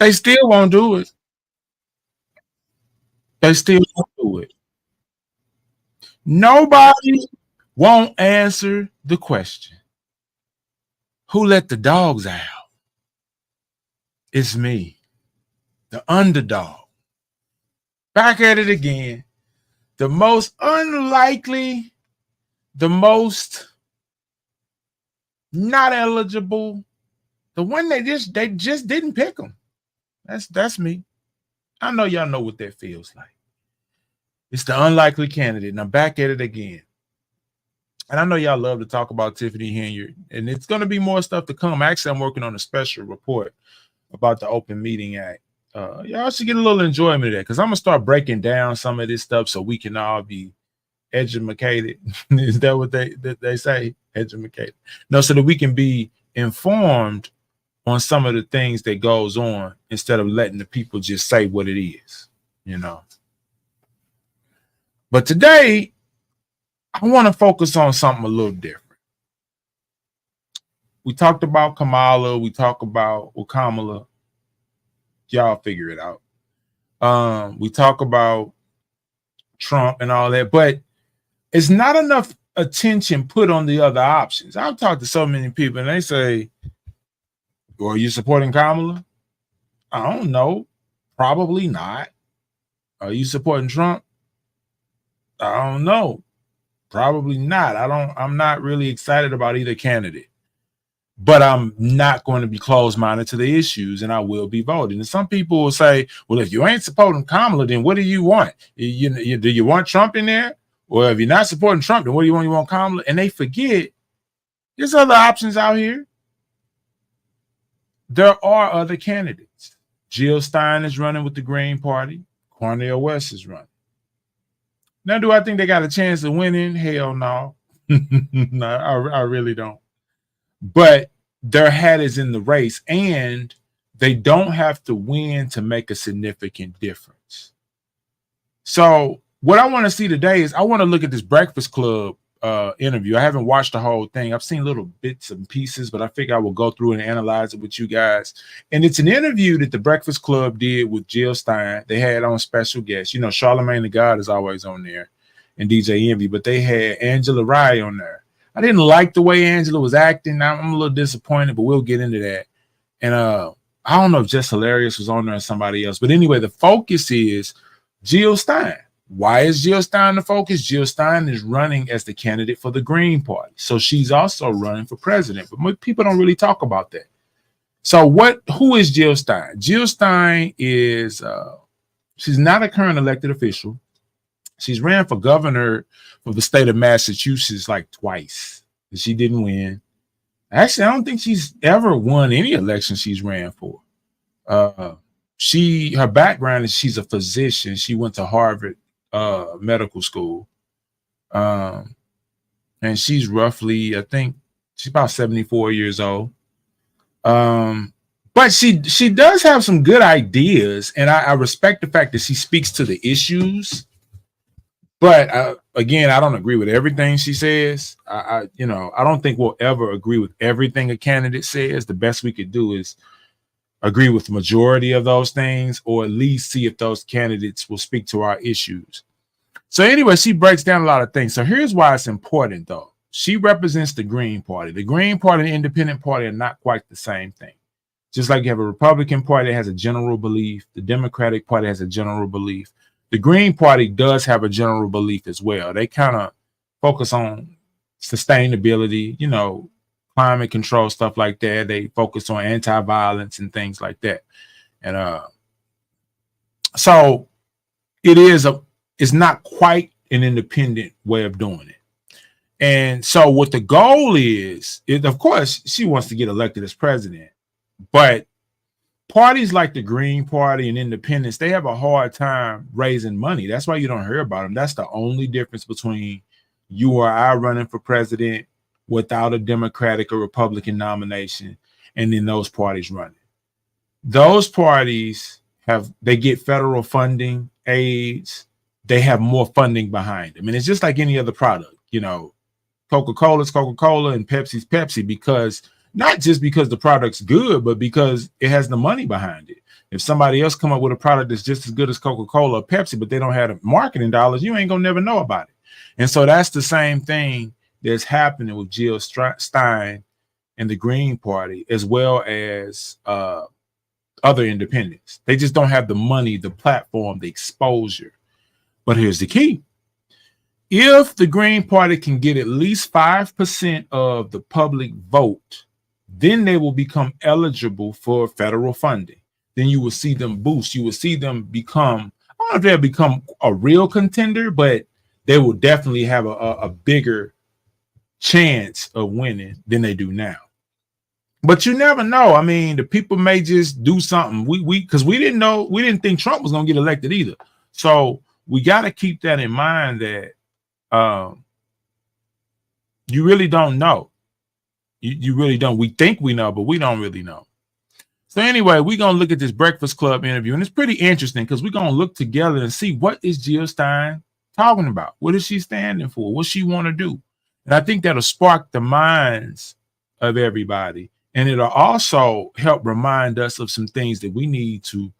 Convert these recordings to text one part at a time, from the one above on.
They still won't do it. They still won't do it. Nobody won't answer the question. Who let the dogs out? It's me, the underdog. Back at it again. The most unlikely, the most not eligible, the one they just didn't pick them. That's me. I know y'all know what that feels like. It's the unlikely candidate. And I'm back at it again. And I know y'all love to talk about Tiffany Henyard, and it's going to be more stuff to come. Actually, I'm working on a special report about the Open Meeting Act. Y'all should get a little enjoyment of that, because I'm going to start breaking down some of this stuff so we can all be educated. Is that what they say? Educated. No, so that we can be informed on some of the things that goes on instead of letting the people just say what it is, you know. But today, I want to focus on something a little different. We talked about Kamala. We talked about Kamala. Y'all figure it out. We talk about Trump and all that, but it's not enough attention put on the other options. I've talked to so many people, and they say, well, are you supporting Kamala? I don't know. Probably not. Are you supporting Trump? I don't know. Probably not. I'm not really excited about either candidate, but I'm not going to be closed-minded to the issues, and I will be voting. And some people will say, well, if you ain't supporting Kamala, then what do you want? Do you want Trump in there? Or if you're not supporting Trump, then what do you want? You want Kamala? And they forget there's other options out here. There are other candidates. Jill Stein is running with the Green Party. Cornel West is running. Now, do I think they got a chance of winning? Hell no. No, I really don't. But their hat is in the race, and they don't have to win to make a significant difference. So what I want to see today is I want to look at this Breakfast Club interview. I haven't watched the whole thing. I've seen little bits and pieces, but I figure I will go through and analyze it with you guys. And it's an interview that the Breakfast Club did with Jill Stein. They had on special guests. You know, Charlamagne the God is always on there, and DJ Envy, but they had Angela Rye on there. I didn't like the way Angela was acting. I'm a little disappointed, but we'll get into that. And I don't know if Just Hilarious was on there or somebody else, but anyway, the focus is Jill Stein. Why is Jill Stein the focus? Jill Stein is running as the candidate for the Green Party. So she's also running for president, but people don't really talk about that. So who is Jill Stein? Jill Stein is, she's not a current elected official. She's ran for governor of the state of Massachusetts like twice. She didn't win. Actually, I don't think she's ever won any election she's ran for. Her background is she's a physician. She went to Harvard medical school. And she's roughly, I think she's about 74 years old. But she does have some good ideas, and I respect the fact that she speaks to the issues. But again, I don't agree with everything she says. I don't think we'll ever agree with everything a candidate says. The best we could do is agree with the majority of those things, or at least see if those candidates will speak to our issues. So anyway, she breaks down a lot of things. So here's why it's important, though. She represents the Green Party. The Green Party and the Independent Party are not quite the same thing. Just like you have a Republican Party that has a general belief, the Democratic Party has a general belief. The Green Party does have a general belief as well. They kind of focus on sustainability, climate control, stuff like that. They focus on anti-violence and things like that. And so it's not quite an independent way of doing it. And so what the goal is, of course, she wants to get elected as president, but parties like the Green Party and Independents, they have a hard time raising money. That's why you don't hear about them. That's the only difference between you or I running for president without a Democratic or Republican nomination, and then those parties running. Those parties they get federal funding, aids, they have more funding behind them. And it's just like any other product, Coca-Cola's Coca-Cola and Pepsi's Pepsi, because not just because the product's good, but because it has the money behind it. If somebody else come up with a product that's just as good as Coca-Cola or Pepsi, but they don't have the marketing dollars, you ain't gonna never know about it. And so that's the same thing that's happening with Jill Stein and the Green Party, as well as other independents. They just don't have the money, the platform, the exposure. But here's the key. If the Green Party can get at least 5% of the public vote, then they will become eligible for federal funding. Then you will see them boost. You will see them become, I don't know if they'll become a real contender, but they will definitely have a bigger chance of winning than they do now. But you never know. I mean, the people may just do something. Because we didn't think Trump was going to get elected either. So we got to keep that in mind that you really don't know. You really don't. We think we know, but we don't really know. So anyway, we're going to look at this Breakfast Club interview, and it's pretty interesting because we're going to look together and see what is Jill Stein talking about. What is she standing for? What she want to do? And I think that'll spark the minds of everybody. And it'll also help remind us of some things that we need to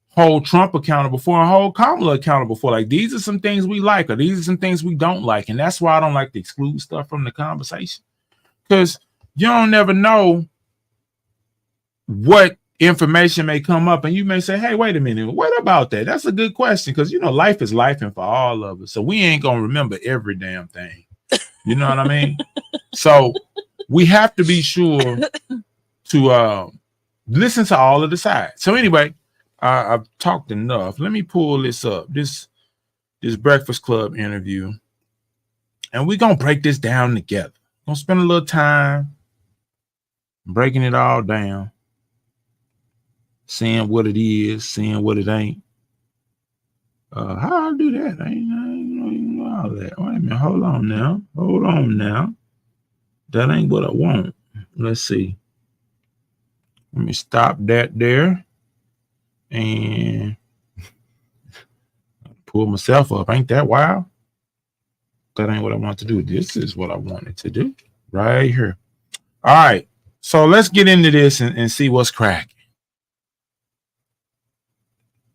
hold Trump accountable for and hold Kamala accountable for. Like, these are some things we like, or these are some things we don't like. And that's why I don't like to exclude stuff from the conversation. Because you don't never know what information may come up, and you may say, hey, wait a minute, what about that? That's a good question, because, you know, life is life and for all of us. So we ain't going to remember every damn thing. You know what I mean? So we have to be sure to listen to all of the sides. So anyway, I've talked enough. Let me pull this up, this Breakfast Club interview, and we're going to break this down together. We're going to spend a little time breaking it all down, seeing what it is, seeing what it ain't. How I do that? I ain't know all that. Wait a minute. Hold on now. That ain't what I want. Let's see. Let me stop that there and pull myself up. Ain't that wild? That ain't what I want to do. This is what I wanted to do right here. All right. So let's get into this and see what's cracking.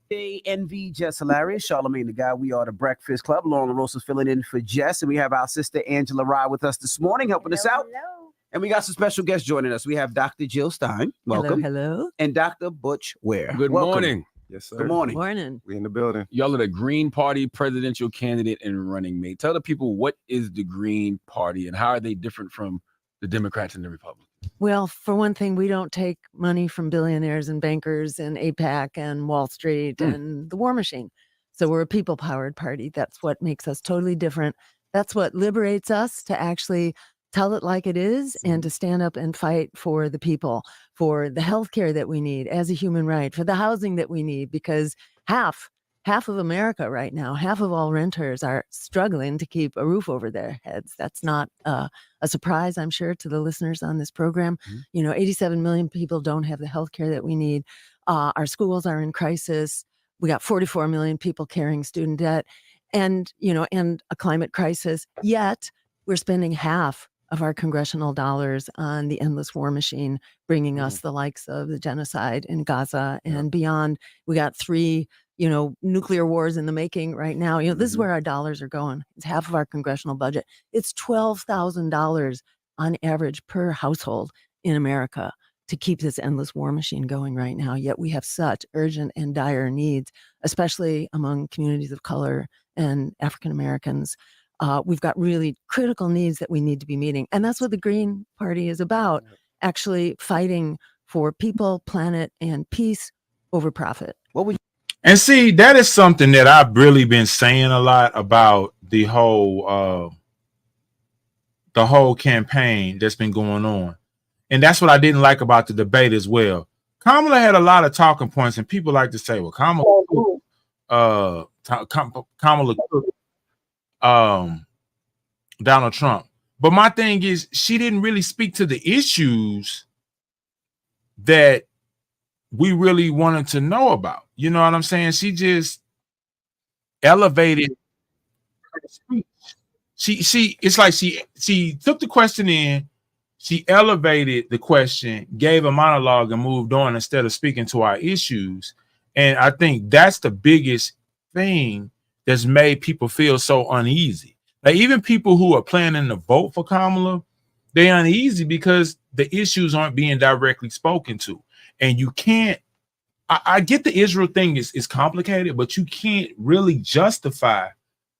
Hey, NV Jess Hilarious, Charlamagne the Guy. We are the Breakfast Club. Lauren LaRosa's filling in for Jess, and we have our sister Angela Rye with us this morning, helping us out. Hello. And we got some special guests joining us. We have Dr. Jill Stein. Welcome. Hello. And Dr. Butch Ware. Good Welcome. morning. Yes, sir. Good morning. Morning. We in the building. Y'all are the Green Party presidential candidate and running mate. Tell the people, what is the Green Party and how are they different from the Democrats and the Republicans? Well, for one thing, we don't take money from billionaires and bankers and APAC and Wall Street and the war machine. So we're a people-powered party. That's what makes us totally different. That's what liberates us to actually tell it like it is and to stand up and fight for the people, for the health care that we need as a human right, for the housing that we need, because half of America right now, half of all renters are struggling to keep a roof over their heads. That's not a surprise, I'm sure, to the listeners on this program. You know, 87 million people don't have the health care that we need. Our schools are in crisis. We got 44 million people carrying student debt and, you know, and a climate crisis. Yet we're spending half of our congressional dollars on the endless war machine, bringing us the likes of the genocide in Gaza and beyond. We got 3, you know, nuclear wars in the making right now. You know, this is where our dollars are going. It's half of our congressional budget. It's $12,000 on average per household in America to keep this endless war machine going right now. Yet we have such urgent and dire needs, especially among communities of color and African Americans. We've got really critical needs that we need to be meeting. And that's what the Green Party is about, actually fighting for people, planet, and peace over profit. And see, that is something that I've really been saying a lot about the whole campaign that's been going on. And that's what I didn't like about the debate as well. Kamala had a lot of talking points, and people like to say, well, Kamala Donald Trump. But my thing is, she didn't really speak to the issues that we really wanted to know about. You know what I'm saying? She just elevated her speech. She it's like she took the question in, She elevated the question, gave a monologue, and moved on instead of speaking to our issues. And I think that's the biggest thing that's made people feel so uneasy. Like even people who are planning to vote for Kamala, they're uneasy because the issues aren't being directly spoken to. And you can't, I get the Israel thing is complicated, but you can't really justify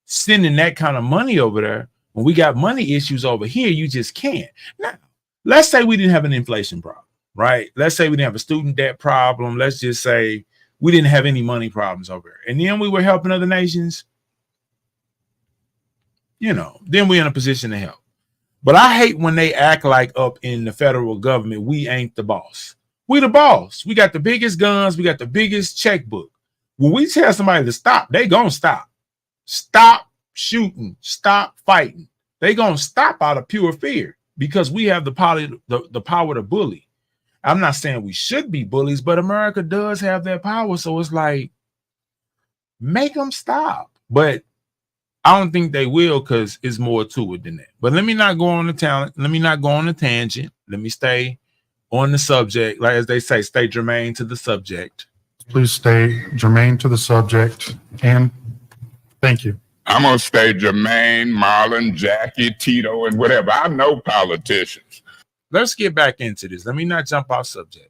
sending that kind of money over there when we got money issues over here. You just can't. Now, let's say we didn't have an inflation problem, right? Let's say we didn't have a student debt problem. Let's just say we didn't have any money problems over there. And then we were helping other nations. You know, then we're in a position to help. But I hate when they act like up in the federal government, we ain't the boss. We the boss. We got the biggest guns. We got the biggest checkbook. When we tell somebody to stop, they gonna stop. Stop shooting. Stop fighting. They gonna stop out of pure fear because we have the power to bully. I'm not saying we should be bullies, but America does have that power. So it's like, make them stop. But I don't think they will because it's more to it than that. But let me not go on the talent. Let me not go on the tangent. Let me stay on the subject. Like as they say, stay germane to the subject. Please stay germane to the subject. And thank you. I'm going to stay Jermaine, Marlon, Jackie, Tito, and whatever. I know politicians. Let's get back into this. Let me not jump off subject.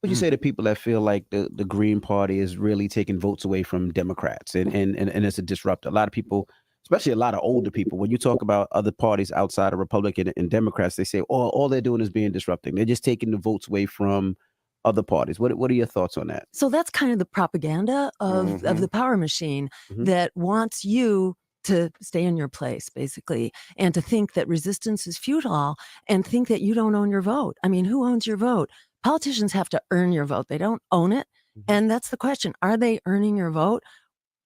What you say to people that feel like the Green Party is really taking votes away from Democrats and it's a disruptor? A lot of people, especially a lot of older people, when you talk about other parties outside of Republican and Democrats, they say, oh, all they're doing is being disrupting. They're just taking the votes away from other parties. What are your thoughts on that? So that's kind of the propaganda of the power machine that wants you to stay in your place, basically, and to think that resistance is futile and think that you don't own your vote. I mean, who owns your vote? Politicians have to earn your vote. They don't own it. And that's the question. Are they earning your vote?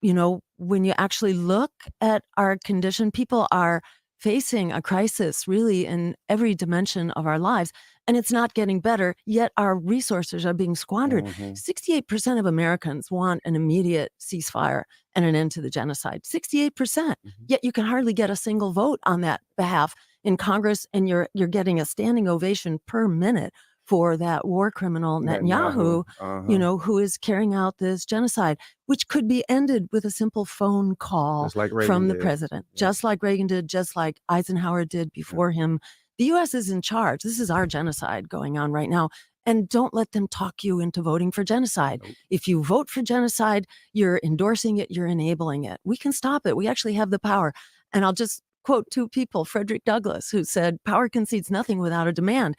You know, when you actually look at our condition, people are facing a crisis really in every dimension of our lives, and it's not getting better, yet our resources are being squandered. 68% of Americans want an immediate ceasefire and an end to the genocide. 68%. Yet you can hardly get a single vote on that behalf in Congress, and you're getting a standing ovation per minute for that war criminal Netanyahu, you know, who is carrying out this genocide, which could be ended with a simple phone call from the president, just like Reagan did, just like Eisenhower did before him. The U.S. is in charge. This is our genocide going on right now. And don't let them talk you into voting for genocide. If you vote for genocide, you're endorsing it, you're enabling it. We can stop it. We actually have the power. And I'll just quote two people, Frederick Douglass, who said, power concedes nothing without a demand.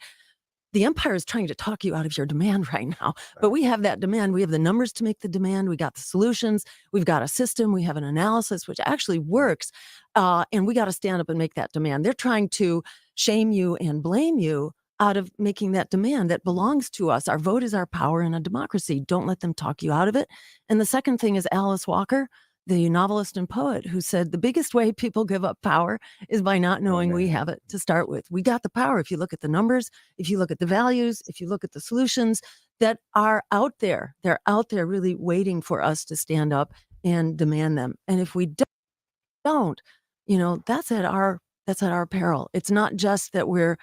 The empire is trying to talk you out of your demand right now, but we have that demand. We have the numbers to make the demand. We got the solutions. We've got a system. We have an analysis which actually works. And we got to stand up and make that demand. They're trying to shame you and blame you out of making that demand that belongs to us. Our vote is our power in a democracy. Don't let them talk you out of it. And the second thing is Alice Walker, the novelist and poet, who said the biggest way people give up power is by not knowing we have it to start with. We got the power. If you look at the numbers, if you look at the values, if you look at the solutions that are out there, they're out there really waiting for us to stand up and demand them. And if we don't, you know, that's at our peril. It's not just that we're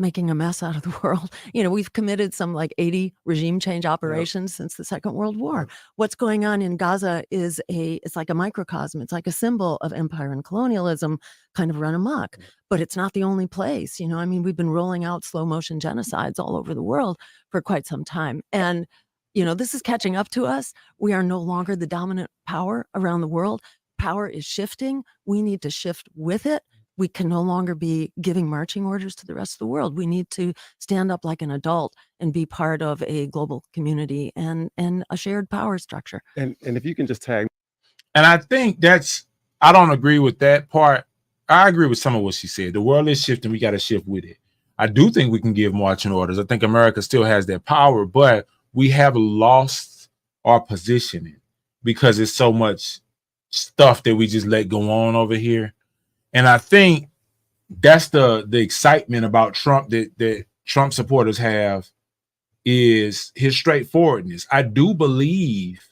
making a mess out of the world. You know, we've committed some like 80 regime change operations since the Second World War. What's going on in Gaza is it's like a microcosm. It's like a symbol of empire and colonialism kind of run amok, but it's not the only place. You know, I mean, we've been rolling out slow motion genocides all over the world for quite some time. And, you know, this is catching up to us. We are no longer the dominant power around the world. Power is shifting. We need to shift with it. We can no longer be giving marching orders to the rest of the world. We need to stand up like an adult and be part of a global community and a shared power structure. And if you can just tag. And I think I don't agree with that part. I agree with some of what she said. The world is shifting. We got to shift with it. I do think we can give marching orders. I think America still has that power, but we have lost our positioning because it's so much stuff that we just let go on over here. And I think that's the excitement about Trump that Trump supporters have is his straightforwardness. I do believe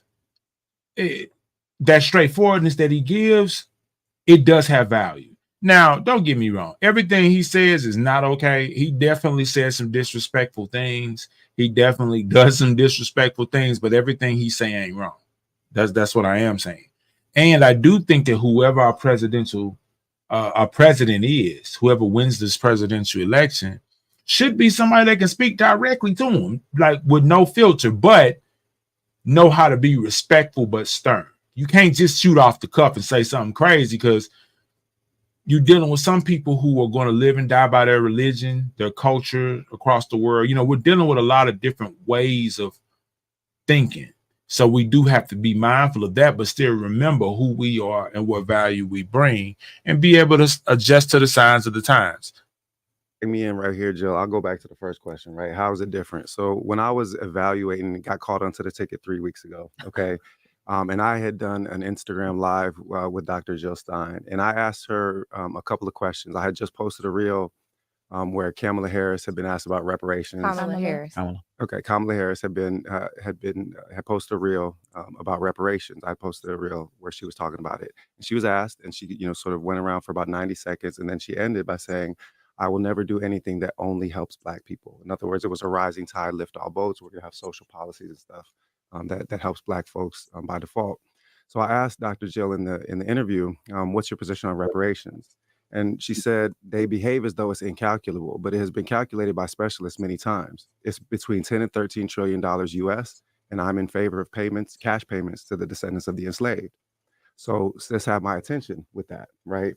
that straightforwardness that he gives, it does have value. Now, don't get me wrong. Everything he says is not okay. He definitely says some disrespectful things. He definitely does some disrespectful things, but everything he's saying ain't wrong. That's what I am saying. And I do think that whoever our president is, whoever wins this presidential election, should be somebody that can speak directly to him, like with no filter, but know how to be respectful but stern. You can't just shoot off the cuff and say something crazy, because you're dealing with some people who are going to live and die by their religion, their culture across the world. You know, we're dealing with a lot of different ways of thinking. So we do have to be mindful of that, but still remember who we are and what value we bring, and be able to adjust to the signs of the times. Take me in right here, Jill. I'll go back to the first question, right? How is it different? So when I was evaluating, got called onto the ticket 3 weeks ago, okay? And I had done an Instagram live with Dr. Jill Stein, and I asked her a couple of questions. I had just posted a reel where Kamala Harris had been asked about reparations. Kamala Harris. Okay, Kamala Harris had posted a reel about reparations. I posted a reel where she was talking about it, and she was asked, and she sort of went around for about 90 seconds, and then she ended by saying, "I will never do anything that only helps Black people." In other words, it was a rising tide lift all boats. We're gonna have social policies and stuff that helps Black folks by default. So I asked Dr. Jill in the interview, "What's your position on reparations?" And she said, "They behave as though it's incalculable, but it has been calculated by specialists many times. It's between 10 and $13 trillion US, and I'm in favor of payments, cash payments to the descendants of the enslaved." So let's have my attention with that, right?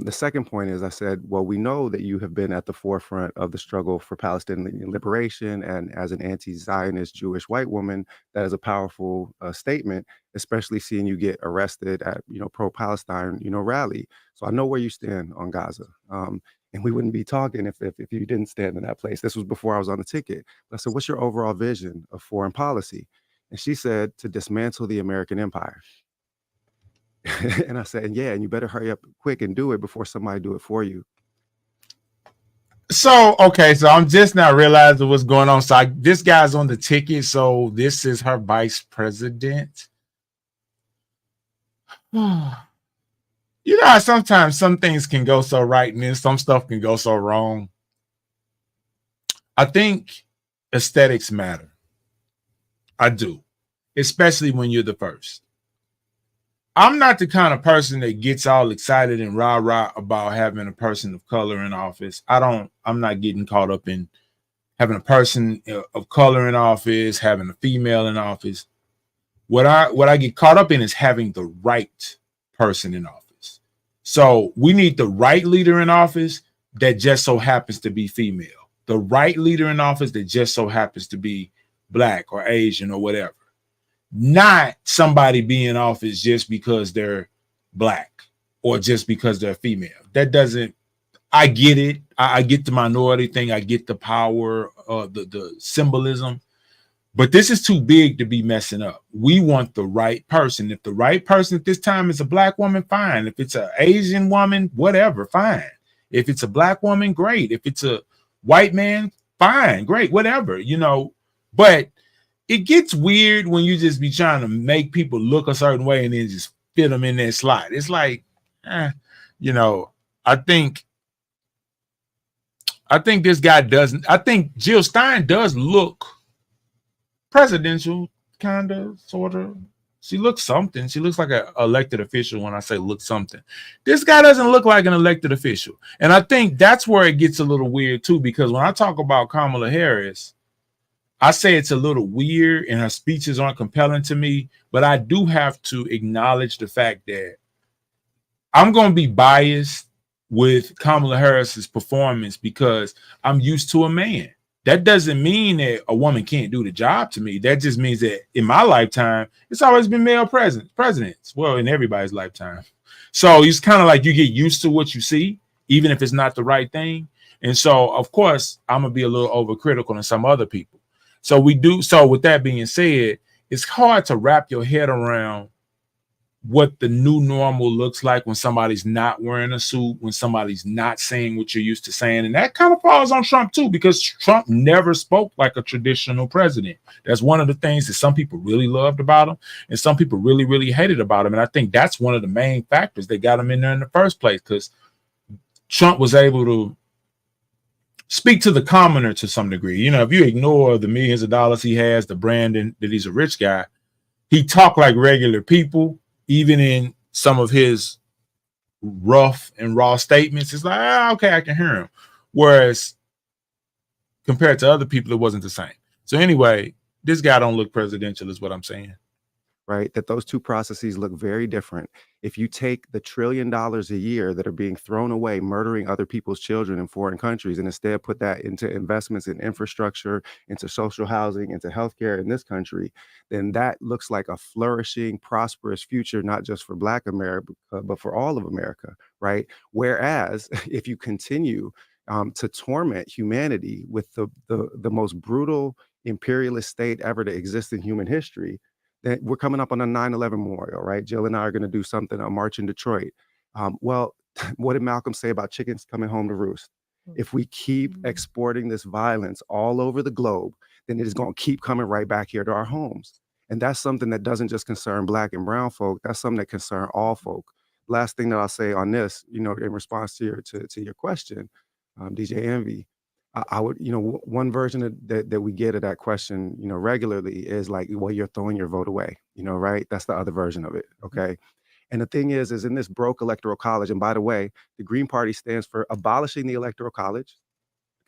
The second point is, I said, well, we know that you have been at the forefront of the struggle for Palestinian liberation, and as an anti-Zionist Jewish white woman, that is a powerful statement, especially seeing you get arrested at pro-Palestine rally. So I know where you stand on Gaza, and we wouldn't be talking if you didn't stand in that place. This was before I was on the ticket. But I said, what's your overall vision of foreign policy? And she said, to dismantle the American empire. And I said, yeah, and you better hurry up quick and do it before somebody do it for you. So, okay, so I'm just now realizing what's going on. So this guy's on the ticket. So this is her vice president. You know how sometimes some things can go so right and then some stuff can go so wrong. I think aesthetics matter. I do, especially when you're the first. I'm not the kind of person that gets all excited and rah-rah about having a person of color in office. I'm not getting caught up in having a person of color in office, having a female in office. What I get caught up in is having the right person in office. So we need the right leader in office that just so happens to be female. The right leader in office that just so happens to be Black or Asian or whatever. Not somebody be in office just because they're Black or just because they're female. That doesn't, I get it. I get the minority thing. I get the power, the symbolism, but this is too big to be messing up. We want the right person. If the right person at this time is a Black woman, fine. If it's an Asian woman, whatever, fine. If it's a Black woman, great. If it's a white man, fine, great, whatever, but it gets weird when you just be trying to make people look a certain way and then just fit them in that slot. It's like, I think this guy doesn't. I think Jill Stein does look presidential, kind of, sort of. She looks something. She looks like an elected official when I say look something. This guy doesn't look like an elected official. And I think that's where it gets a little weird too, because when I talk about Kamala Harris, I say it's a little weird and her speeches aren't compelling to me, but I do have to acknowledge the fact that I'm going to be biased with Kamala Harris's performance because I'm used to a man. That doesn't mean that a woman can't do the job to me. That just means that in my lifetime, it's always been male presidents. Well, in everybody's lifetime. So it's kind of like you get used to what you see, even if it's not the right thing. And so, of course, I'm going to be a little overcritical than some other people. So with that being said, it's hard to wrap your head around what the new normal looks like when somebody's not wearing a suit, when somebody's not saying what you're used to saying. And that kind of falls on Trump too, because Trump never spoke like a traditional president. That's one of the things that some people really loved about him and some people really, really hated about him. And I think that's one of the main factors that got him in there in the first place, because Trump was able to speak to the commoner to some degree. You know, if you ignore the millions of dollars he has, the branding that he's a rich guy, he talked like regular people, even in some of his rough and raw statements. It's like, okay, I can hear him. Whereas compared to other people, it wasn't the same. So anyway, this guy don't look presidential is what I'm saying. Right? That those two processes look very different. If you take the $1 trillion a year that are being thrown away, murdering other people's children in foreign countries, and instead put that into investments in infrastructure, into social housing, into healthcare in this country, then that looks like a flourishing, prosperous future, not just for Black America, but for all of America, right? Whereas if you continue to torment humanity with the most brutal imperialist state ever to exist in human history, that we're coming up on a 9/11 memorial, right? Jill and I are going to do something, a march in Detroit. Well, what did Malcolm say about chickens coming home to roost? If we keep exporting this violence all over the globe, then it is going to keep coming right back here to our homes. And that's something that doesn't just concern Black and brown folk. That's something that concern all folk. Last thing that I'll say on this, you know, in response to your question, DJ Envy, I would, you know, one version that we get of that question, you know, regularly is like, well, you're throwing your vote away, you know, right? That's the other version of it. Okay. And the thing is in this broke electoral college, and by the way, the Green Party stands for abolishing the electoral college.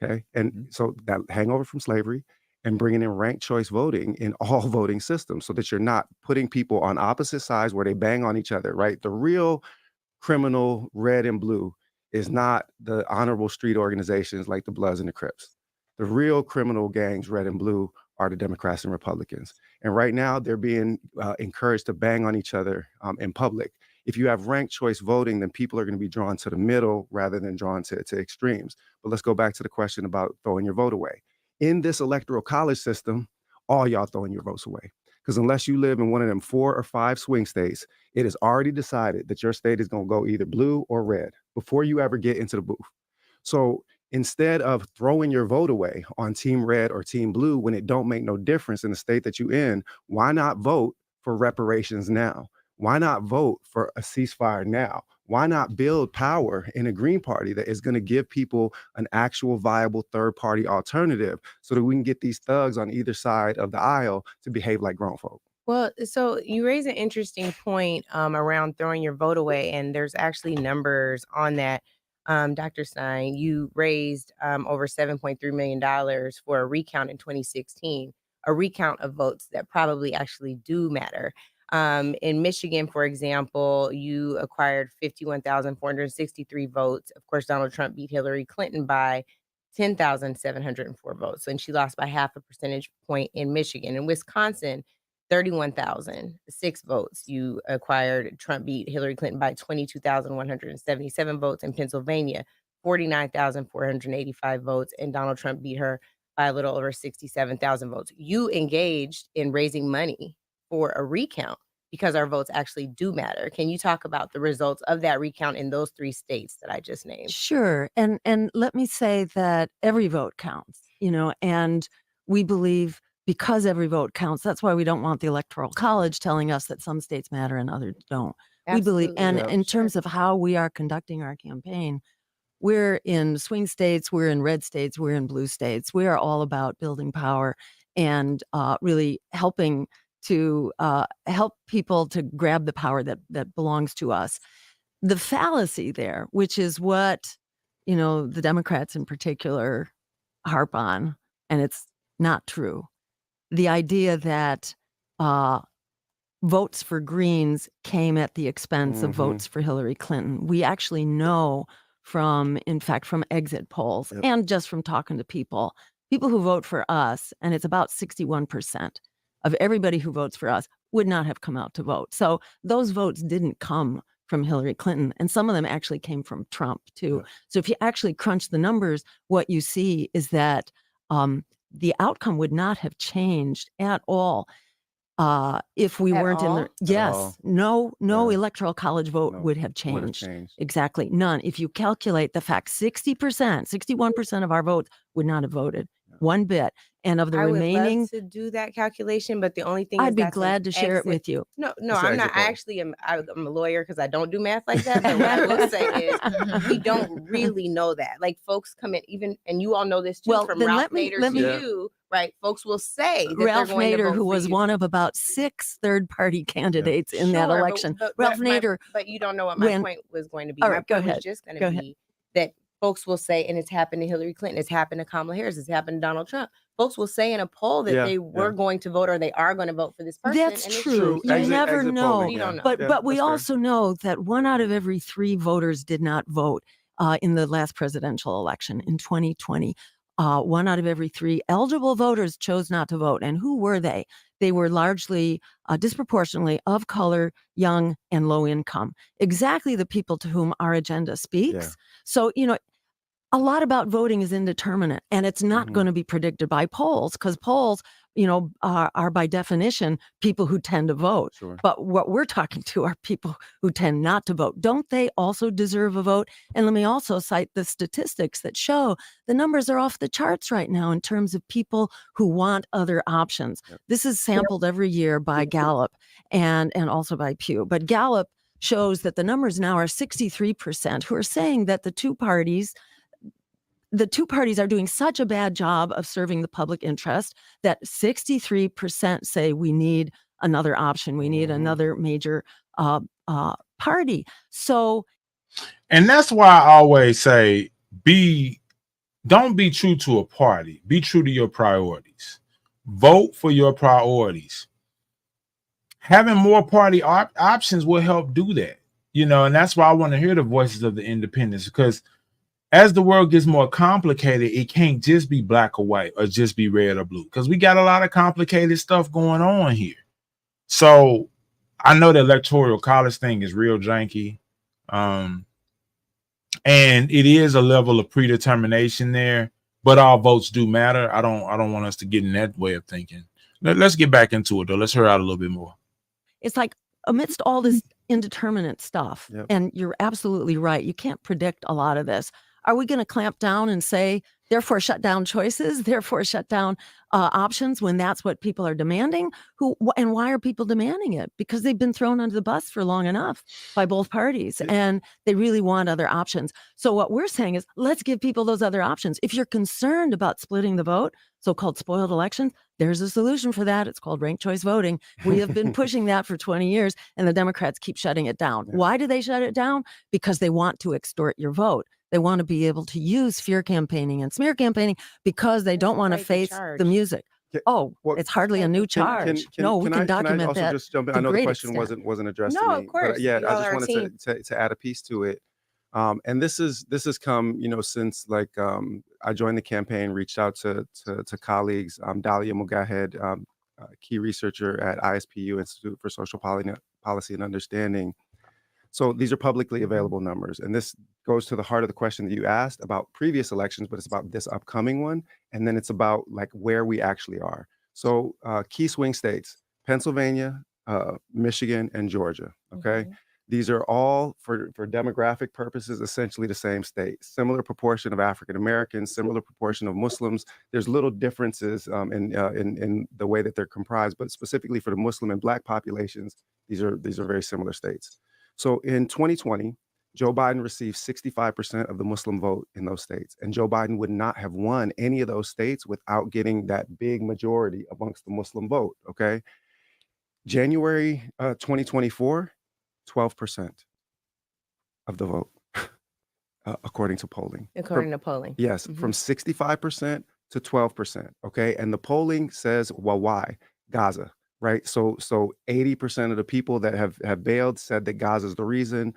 Okay. And so that hangover from slavery, and bringing in ranked choice voting in all voting systems so that you're not putting people on opposite sides where they bang on each other, right? The real criminal red and blue is not the honorable street organizations like the Bloods and the Crips. The real criminal gangs, red and blue, are the Democrats and Republicans. And right now they're being encouraged to bang on each other in public. If you have ranked choice voting, then people are going to be drawn to the middle rather than drawn to extremes. But let's go back to the question about throwing your vote away. In this electoral college system, all y'all throwing your votes away. Because unless you live in one of them 4 or 5 swing states, it is already decided that your state is going to go either blue or red before you ever get into the booth. So instead of throwing your vote away on team red or team blue when it don't make no difference in the state that you in, why not vote for reparations now? Why not vote for a ceasefire now? Why not build power in a Green Party that is going to give people an actual viable third-party alternative so that we can get these thugs on either side of the aisle to behave like grown folk? Well, so you raise an interesting point around throwing your vote away, and there's actually numbers on that. Dr. Stein, you raised over $7.3 million for a recount in 2016, a recount of votes that probably actually do matter. In Michigan, for example, you acquired 51,463 votes. Of course, Donald Trump beat Hillary Clinton by 10,704 votes, and she lost by half a percentage point in Michigan. In Wisconsin, 31,006 votes. You acquired. Trump beat Hillary Clinton by 22,177 votes. In Pennsylvania, 49,485 votes, and Donald Trump beat her by a little over 67,000 votes. You engaged in raising money for a recount because our votes actually do matter. Can you talk about the results of that recount in those 3 states that I just named? Sure. And let me say that every vote counts, you know, and we believe because every vote counts, that's why we don't want the Electoral College telling us that some states matter and others don't. We believe, and Absolutely. in terms of how we are conducting our campaign, we're in swing states, we're in red states, we're in blue states. We are all about building power and really helping to help people to grab the power that belongs to us. The fallacy there, which is what, you know, the Democrats in particular harp on, and it's not true. The idea that votes for Greens came at the expense of votes for Hillary Clinton. We actually know from exit polls and just from talking to people who vote for us, and it's about 61% of everybody who votes for us would not have come out to vote. So those votes didn't come from Hillary Clinton, and some of them actually came from Trump too. So if you actually crunch the numbers, what you see is that the outcome would not have changed at all if we weren't in the no Electoral College vote would have changed. Exactly, none. If you calculate the fact 61% of our votes would not have voted one bit. And of the I would remaining, love to do that calculation, but the only thing is I'd be that's an glad to share it exit. with you. No, It's an I'm not. exit I poll. actually am. I'm a lawyer because I don't do math like that. But what I will say is, we don't really know that. Like folks come in, even, and you all know this too, Well, from then Ralph let me- Nader let to me- Yeah. you, right? Folks will say that Ralph they're going to Nader, vote who for was you. one of about 6 third-party candidates in that Sure, election. But Ralph Nader, but you don't know what my when- point was going to be. All My right, go point was ahead. just going Go to ahead. be that folks will say, and it's happened to Hillary Clinton, it's happened to Kamala Harris, it's happened to Donald Trump. Folks will say in a poll that Yeah, they were going to vote or they are going to vote for this person. that's and it's true. You Exit- never exit know. polling, You don't know. But Yeah, but we that's fair. also know that 1 out of every 3 voters did not vote in the last presidential election in 2020. 1 out of every 3 eligible voters chose not to vote. And who were they? They were largely, disproportionately of color, young, and low income. Exactly the people to whom our agenda speaks. Yeah. So, a lot about voting is indeterminate, and it's not Mhm. going to be predicted by polls, because polls, are by definition people who tend to vote. Sure. But what we're talking to are people who tend not to vote. Don't they also deserve a vote? And let me also cite the statistics that show the numbers are off the charts right now in terms of people who want other options. Yep. This is sampled every year by Gallup and also by Pew. But Gallup shows that the numbers now are 63% who are saying that the two parties are doing such a bad job of serving the public interest that 63% say we need another option. We need another major party. So, And that's why I always say, don't be true to a party. Be true to your priorities. Vote for your priorities. Having more party options will help do that. And that's why I want to hear the voices of the independents, because as the world gets more complicated, it can't just be black or white or just be red or blue, because we got a lot of complicated stuff going on here. So I know the electoral college thing is real janky. And it is a level of predetermination there, but all votes do matter. I don't want us to get in that way of thinking. Let's get back into it though. Let's hear out a little bit more. it's like amidst all this indeterminate stuff, Yep. and you're absolutely right, you can't predict a lot of this. Are we going to clamp down and say, therefore shut down choices, therefore shut down options, when that's what people are demanding? And why are people demanding it? Because they've been thrown under the bus for long enough by both parties, and they really want other options. So what we're saying is, let's give people those other options. If you're concerned about splitting the vote, so-called spoiled elections, there's a solution for that. It's called ranked choice voting. We have been pushing that for 20 years, and the Democrats keep shutting it down. Yeah. Why do they shut it down? Because they want to extort your vote. They want to be able to use fear campaigning and smear campaigning because they don't want to Right, the face charge. the music. Ca- Oh, well, it's hardly a new charge. No, we can I document also that. just jump in? to I know the great question extent. wasn't addressed No, to of me, course. but yeah, You I all just are a wanted to add a piece to it. And this has come, since I joined the campaign, reached out to colleagues, Dalia Mugahed, key researcher at ISPU, Institute for Social Policy and Understanding. So these are publicly available numbers, and this goes to the heart of the question that you asked about previous elections, but it's about this upcoming one, and then it's about where we actually are. So key swing states: Pennsylvania, Michigan, and Georgia. Okay. Mhm. These are all, for demographic purposes, essentially the same state. Similar proportion of African Americans, similar proportion of Muslims. There's little differences in the way that they're comprised, but specifically for the Muslim and Black populations, these are very similar states. So in 2020, Joe Biden received 65% of the Muslim vote in those states, and Joe Biden would not have won any of those states without getting that big majority amongst the Muslim vote. Okay, January 2024. 12% of the vote, according to polling. According to polling. Yes, from 65% to 12%. Okay, and the polling says, well, why? Gaza, right? So 80% of the people that have bailed said that Gaza is the reason.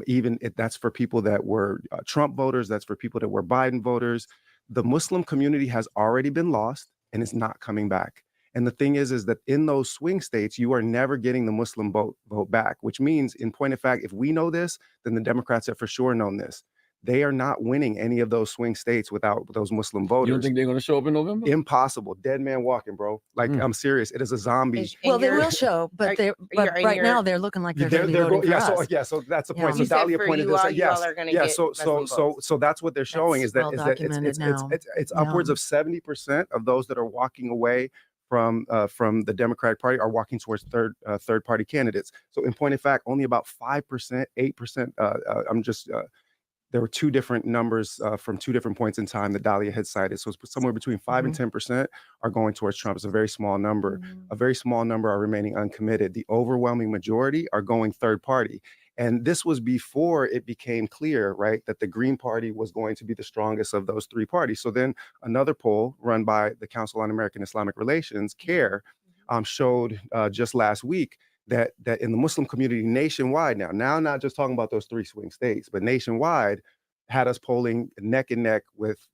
Even if that's for people that were Trump voters, that's for people that were Biden voters. The Muslim community has already been lost and is not coming back. And the thing is that in those swing states, you are never getting the Muslim vote back, which means, in point of fact, if we know this, then the Democrats have for sure known this. They are not winning any of those swing states without those Muslim You voters. don't think they're going to show up in November? Impossible. Dead man walking, bro. Like, I'm serious. It is a zombie. And Well, they you're- will show, but you're- right you're- now they're looking like they're going to be voting for yeah, us. so that's the Yeah. point. You So said Dahlia for pointed you this all, out. you all Yes. are gonna Yeah, get so Muslim votes. that's what they're showing That's is that well it's documented now. it's upwards Yeah. of 70% of those that are walking away from the Democratic Party are walking towards third party candidates. So in point of fact, only about 5%, 8%. There were two different numbers from two different points in time that Dahlia had cited. So it's somewhere between 5 and 10% are going towards Trump. It's a very small number. A very small number are remaining uncommitted. The overwhelming majority are going third party. And this was before it became clear, right, that the Green Party was going to be the strongest of those three parties. So then another poll run by the Council on American Islamic Relations, CARE, showed just last week that in the Muslim community nationwide now not just talking about those three swing states, but nationwide, had us polling neck and neck with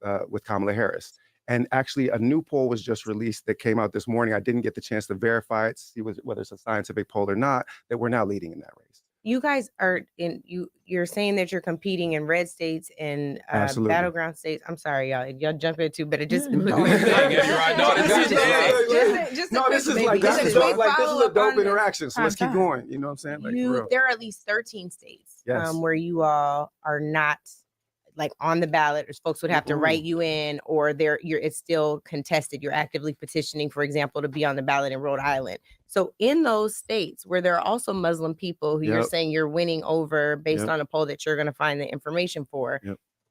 Kamala Harris. And actually, a new poll was just released that came out this morning. I didn't get the chance to verify it, see whether it's a scientific poll or not, that we're now leading in that race. You guys are you're saying that you're competing in red states and Absolutely. battleground states. I'm sorry, y'all jump in too, but it just No, this is a dope interaction. So let's keep going. You know what I'm saying? Like, for real. There are at least 13 states Yes. where you all are not like on the ballot, or folks would have to write you in, or it's still contested. You're actively petitioning, for example, to be on the ballot in Rhode Island. So in those states where there are also Muslim people who you're saying you're winning over based on a poll that you're going to find the information for,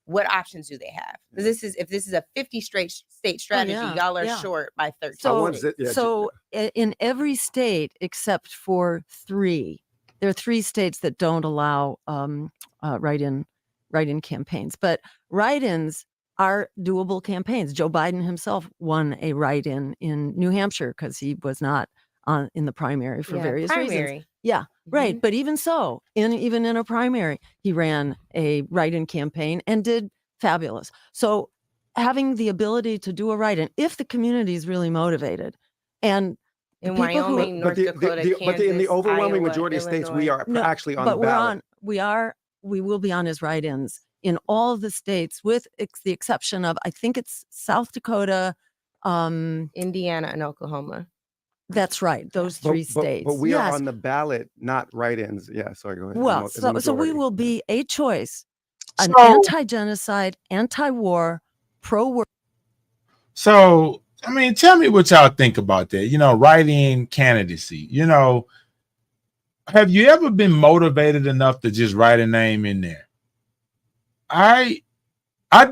what options do they have? If this is a 50 state strategy, y'all are short by 13. So in every state except for 3, there are 3 states that don't allow write-in campaigns, but write-ins are doable campaigns. Joe Biden himself won a write-in in New Hampshire because he was not in the primary for various reasons. Yeah, right. But even so, even in a primary, he ran a write-in campaign and did fabulous. So having the ability to do a write-in, if the community is really motivated, and in Wyoming, North Dakota, Kansas, but in the overwhelming Iowa, majority of states, we Illinois. are actually on the ballot. We will be on his write-ins in all of the states, with the exception of, I think it's South Dakota, Indiana, and Oklahoma. That's right. Those 3 states. But we are on the ballot, not write-ins. Yeah, sorry, go ahead. Well, so we will be a choice, an So- anti-genocide, anti-war, pro-war. So, I mean, tell me what y'all think about that. Write-in candidacy. Have you ever been motivated enough to just write a name in there? I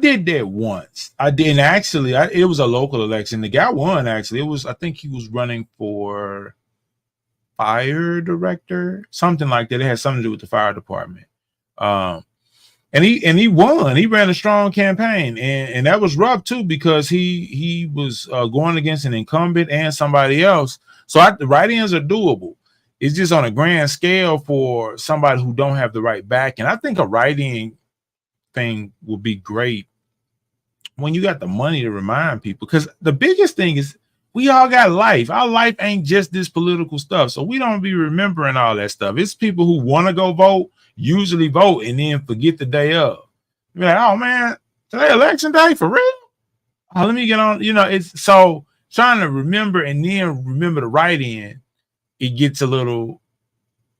did that once. I didn't actually. It was a local election. The guy won. Actually, I think he was running for fire director, something like that. It had something to do with the fire department. And he won. He ran a strong campaign, and that was rough too because he was going against an incumbent and somebody else. So the write-ins are doable. It's just on a grand scale for somebody who don't have the right back. And I think a write-in thing would be great when you got the money to remind people, because the biggest thing is we all got life. Our life ain't just this political stuff, so we don't be remembering all that stuff. It's people who want to go vote, usually vote, and then forget the day of. You're like, oh man, today election day for real? Oh, let me get on. It's so trying to remember and then remember the write-in, it gets a little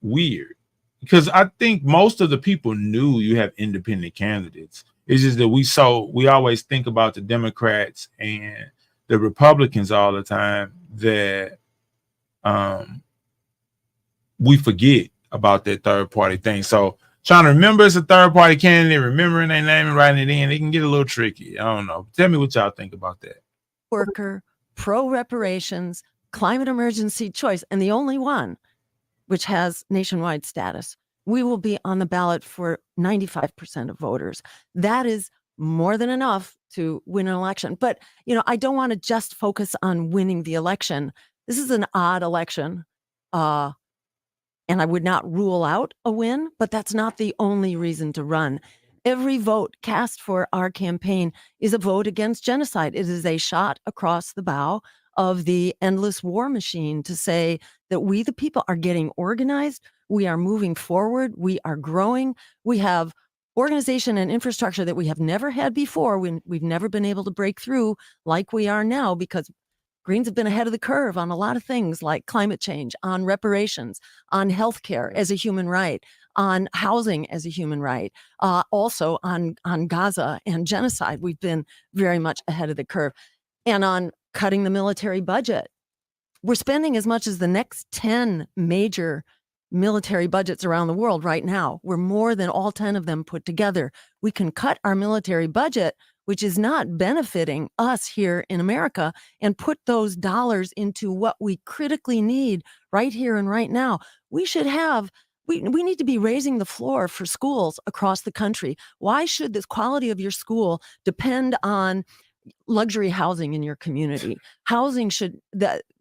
weird. Because I think most of the people knew you have independent candidates. It's just that we always think about the Democrats and the Republicans all the time that we forget about that third party thing. So trying to remember it's a third party candidate, remembering their name and writing it in, it can get a little tricky. I don't know. Tell me what y'all think about that. Worker, pro-reparations, climate emergency choice, and the only one which has nationwide status. We will be on the ballot for 95% of voters. That is more than enough to win an election. But, I don't want to just focus on winning the election. This is an odd election. And I would not rule out a win, but that's not the only reason to run. Every vote cast for our campaign is a vote against genocide. It is a shot across the bow of the endless war machine to say that we, the people, are getting organized. We are moving forward. We are growing. We have organization and infrastructure that we have never had before. We've never been able to break through like we are now, because Greens have been ahead of the curve on a lot of things like climate change, on reparations, on healthcare as a human right, on housing as a human right, also on Gaza and genocide. We've been very much ahead of the curve. And on cutting the military budget. We're spending as much as the next 10 major military budgets around the world right now. We're more than all 10 of them put together. We can cut our military budget, which is not benefiting us here in America, and put those dollars into what we critically need right here and right now. We should have, we need to be raising the floor for schools across the country. Why should the quality of your school depend on luxury housing in your community?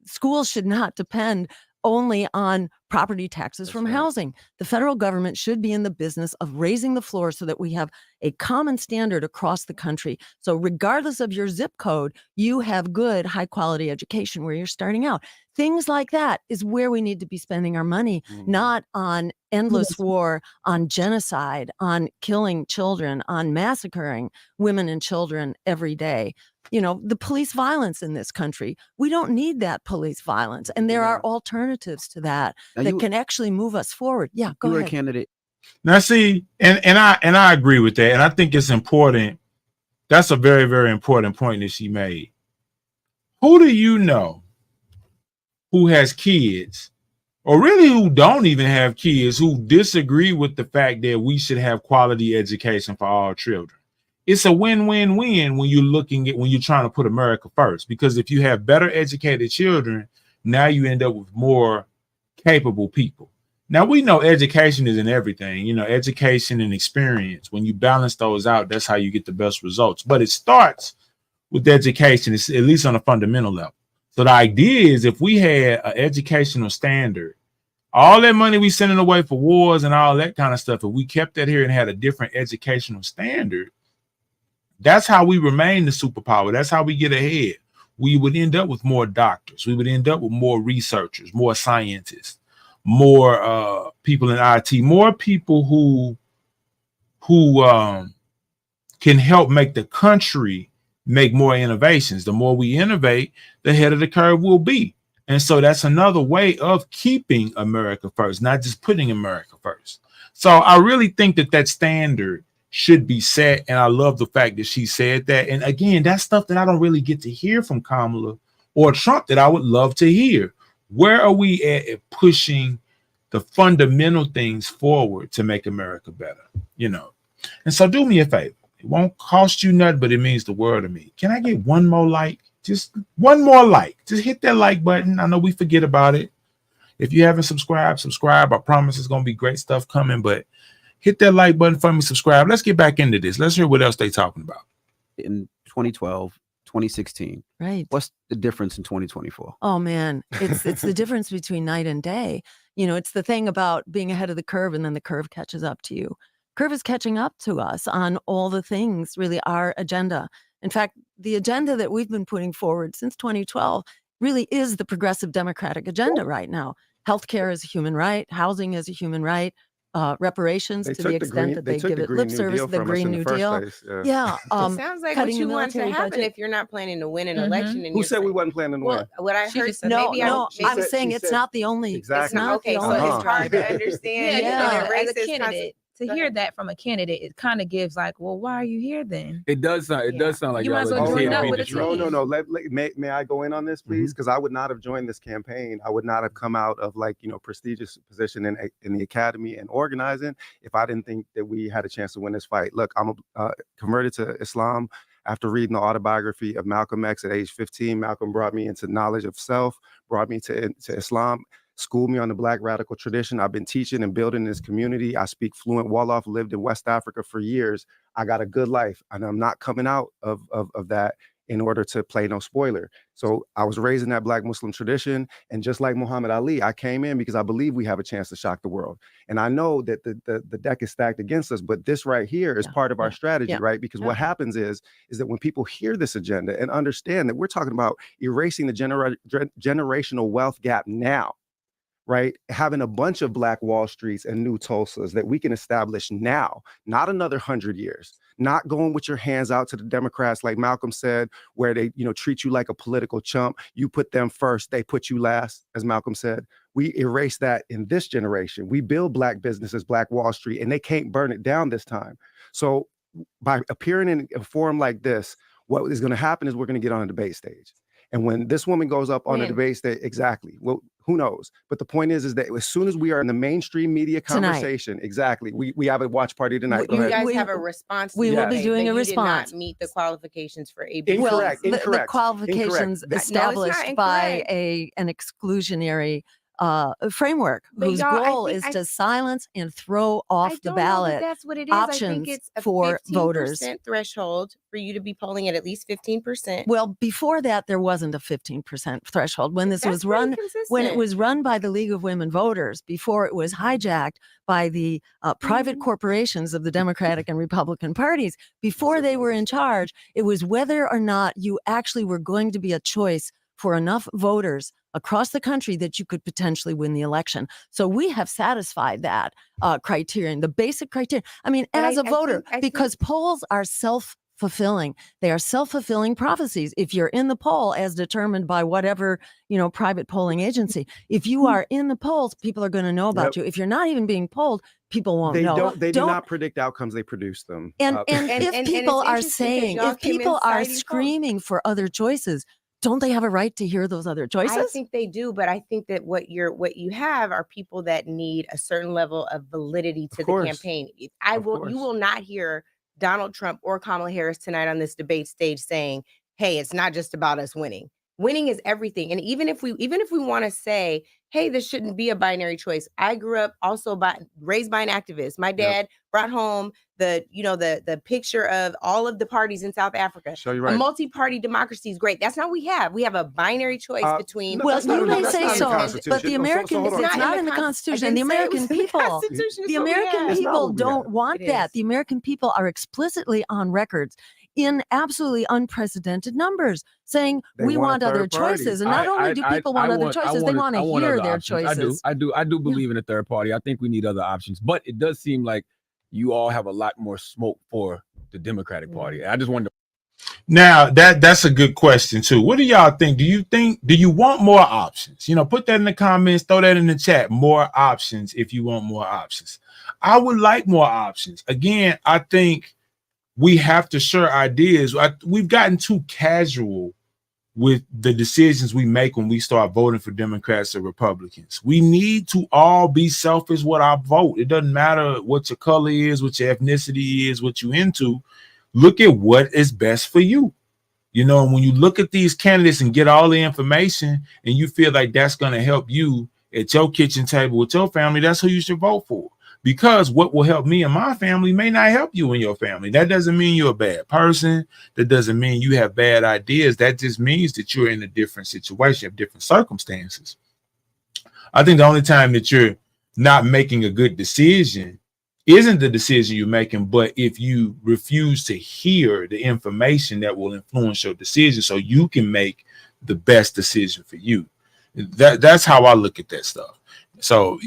Schools should not depend only on property taxes from housing. The federal government should be in the business of raising the floor so that we have a common standard across the country. So regardless of your zip code, you have good, high quality education where you're starting out. Things like that is where we need to be spending our money, not on endless war, on genocide, on killing children, on massacring women and children every day. You know, the police violence in this country, we don't need that police violence. And there are alternatives to that that can actually move us forward. Yeah, go ahead. A candidate. Now, see, and I agree with that. And I think it's important. That's a very, very important point that she made. Who do you know who has kids, or really who don't even have kids, who disagree with the fact that we should have quality education for all children? It's a win-win-win when you're trying to put America first, because if you have better educated children, now you end up with more capable people. Now, we know education isn't everything, you know, education and experience. When you balance those out, that's how you get the best results. But it starts with education, at least on a fundamental level. So the idea is, if we had an educational standard, all that money we sending away for wars and all that kind of stuff, if we kept that here and had a different educational standard, that's how we remain the superpower. That's how we get ahead. We would end up with more doctors. We would end up with more researchers, more scientists, more people in IT, more people who can help make the country make more innovations. The more we innovate, the ahead of the curve we'll be. And so that's another way of keeping America first, not just putting America first. So I really think that standard should be set. And I love the fact that she said that. And again, that's stuff that I don't really get to hear from Kamala or Trump that I would love to hear. Where are we at pushing the fundamental things forward to make America better? You know, and so do me a favor. It won't cost you nothing, but it means the world to me. Can I get one more like? Just one more like. Just hit that like button. I know we forget about it. If you haven't subscribed, subscribe. I promise it's going to be great stuff coming, but hit that like button for me, subscribe. Let's get back into this. Let's hear what else they're talking about. In 2012, 2016. Right. What's the difference in 2024? Oh man, it's the difference between night and day. You know, it's the thing about being ahead of the curve, and then the curve catches up to you. Curve is catching up to us on all the things, really our agenda. In fact, the agenda that we've been putting forward since 2012 really is the progressive Democratic agenda right now. Healthcare is a human right, housing is a human right, reparations to the extent that they give it lip service, the Green New Deal. Yeah. It sounds like what you want to happen if you're not planning to win an election. Who said we wasn't planning to win? What I heard, I'm saying it's not the only. Exactly. It's not okay, the so only. it's hard to understand. As a candidate, to hear that from a candidate, it kind of gives like, well, why are you here then? It does sound like you might as well join up with a team. No. May I go in on this, please? Because I would not have joined this campaign. I would not have come out of prestigious position in the academy and organizing if I didn't think that we had a chance to win this fight. Look, I'm converted to Islam after reading the autobiography of Malcolm X at age 15. Malcolm brought me into knowledge of self, brought me to Islam, schooled me on the Black radical tradition. I've been teaching and building this community. I speak fluent Wolof, lived in West Africa for years. I got a good life, and I'm not coming out of that in order to play no spoiler. So I was raised in that Black Muslim tradition. And just like Muhammad Ali, I came in because I believe we have a chance to shock the world. And I know that the deck is stacked against us, but this right here is part of our strategy, right? Because what happens is that when people hear this agenda and understand that we're talking about erasing the generational wealth gap now, right? Having a bunch of Black Wall Streets and new Tulsas that we can establish now, not another 100 years, not going with your hands out to the Democrats, like Malcolm said, where they, treat you like a political chump. You put them first, they put you last, as Malcolm said. We erase that in this generation. We build Black businesses, Black Wall Street, and they can't burn it down this time. So by appearing in a forum like this, what is going to happen is we're going to get on a debate stage. And when this woman goes up on a debate stage, exactly. Well, who knows? But the point is that as soon as we are in the mainstream media conversation, exactly, we have a watch party tonight. Go You ahead. guys have a response. We will be doing a You response. did not meet the qualifications for ABC. Incorrect. The qualifications established by an exclusionary framework But whose y'all, goal is to silence and throw off the ballot that's what it is. options I think it's a for 15% voters. threshold for you to be polling at least 15%. Well, before that, there wasn't a 15% threshold. When this was run, when it was run by the League of Women Voters, before it was hijacked by the private corporations of the Democratic and Republican parties, before they were in charge, it was whether or not you actually were going to be a choice for enough voters across the country that you could potentially win the election. So we have satisfied that criterion, the basic criterion. I mean, as a voter, because polls are self-fulfilling. They are self-fulfilling prophecies. If you're in the poll, as determined by whatever, private polling agency, if you are in the polls, people are going to know about you. If you're not even being polled, people won't know. They do not predict outcomes, they produce them. And if people are saying, if people are screaming for other choices, don't they have a right to hear those other choices? I think they do, but I think that what you have are people that need a certain level of validity to the campaign. You will not hear Donald Trump or Kamala Harris tonight on this debate stage saying, "Hey, it's not just about us winning. Winning is everything." And even if we want to say, "Hey, this shouldn't be a binary choice." I grew up also raised by an activist. My dad brought home the picture of all of the parties in South Africa. Show you right. A multi-party democracy is great. That's not what we have. We have a binary choice between. Well, you may say so, but the American, it's not in the Constitution. And the American people, the American people don't want that. The American people are explicitly on records in absolutely unprecedented numbers saying we want other choices. And not only do people want other choices, they want to hear their choices. I do believe in a third party. I think we need other options, but it does seem like you all have a lot more smoke for the Democratic Party. I just wonder. Now that's a good question too. What do y'all think? Do you want more options? Put that in the comments, throw that in the chat. More options if you want more options. I would like more options. Again, I think we have to share ideas. We've gotten too casual with the decisions we make when we start voting for Democrats or Republicans. We need to all be selfish with our vote. It doesn't matter what your color is, what your ethnicity is, what you're into. Look at what is best for you. And when you look at these candidates and get all the information and you feel like that's going to help you at your kitchen table with your family, that's who you should vote for. Because what will help me and my family may not help you and your family. That doesn't mean you're a bad person. That doesn't mean you have bad ideas. That just means that you're in a different situation, have different circumstances. I think the only time that you're not making a good decision isn't the decision you're making, but if you refuse to hear the information that will influence your decision so you can make the best decision for you. That's how I look at that stuff. So,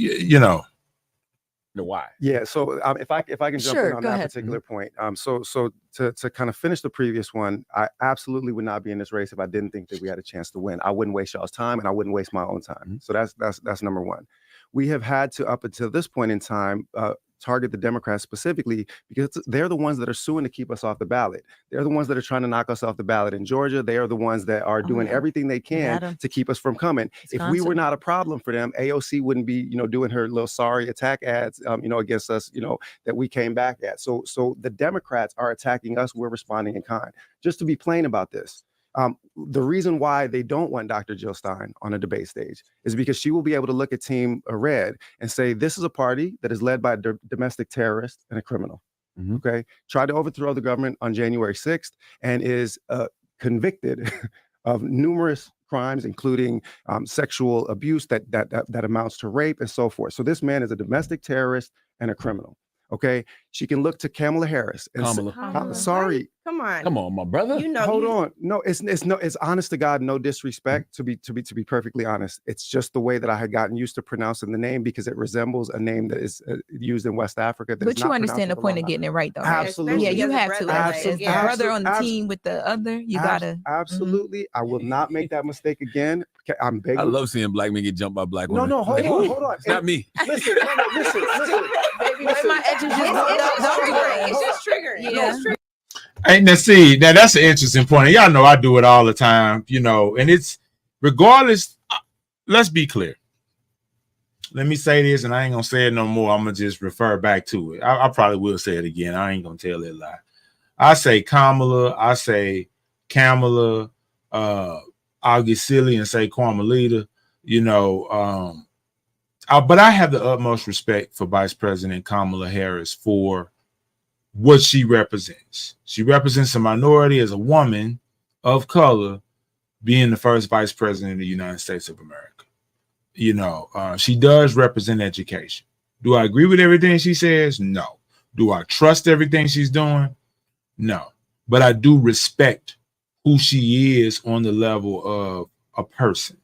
The why. Yeah. So if I can jump in on that particular point. So to kind of finish the previous one, I absolutely would not be in this race if I didn't think that we had a chance to win. I wouldn't waste y'all's time and I wouldn't waste my own time. So that's number one. We have had to, up until this point in time, target the Democrats specifically because they're the ones that are suing to keep us off the ballot. They're the ones that are trying to knock us off the ballot in Georgia. They are the ones that are doing everything they can to keep us from coming. If we were not a problem for them, AOC wouldn't be, doing her little sorry attack ads, against us, that we came back at. So the Democrats are attacking us. We're responding in kind. Just to be plain about this. The reason why they don't want Dr. Jill Stein on a debate stage is because she will be able to look at Team Red and say, this is a party that is led by a domestic terrorist and a criminal. Okay. Tried to overthrow the government on January 6th and is convicted of numerous crimes, including sexual abuse that amounts to rape and so forth. So this man is a domestic terrorist and a criminal. Okay, she can look to Kamala Harris and say, Kamala. sorry, Come on. Come on, my brother. You know, hold on. No, it's honest to God, no disrespect. To be perfectly honest, it's just the way that I had gotten used to pronouncing the name because it resembles a name that is used in West Africa. But you understand the point of getting it right, though, right? Absolutely. Yeah, you Especially as a have to. brother, As a yeah. brother on the team with the other, you gotta. Absolutely. I will not make that mistake again. Okay, I'm begging. I love seeing black men get jumped by black No, women. no, hold on. It's not me. Listen, listen. Baby, Listen. my edges just it's just triggering. Yeah. Hey, now see, now that's an interesting point. And y'all know I do it all the time, you know, and it's regardless. Let's be clear. Let me say this, and I ain't gonna say it no more. I'm gonna just refer back to it. I probably will say it again. I ain't gonna tell that lie. I say Kamala, I say Kamala, I'll get silly and say Carmelita, you know. But I have the utmost respect for Vice President Kamala Harris for what she represents. She represents a minority as a woman of color being the first vice president of the United States of America. You know, she does represent education. Do I agree with everything she says? No. Do I trust everything she's doing? No. But I do respect who she is on the level of a person,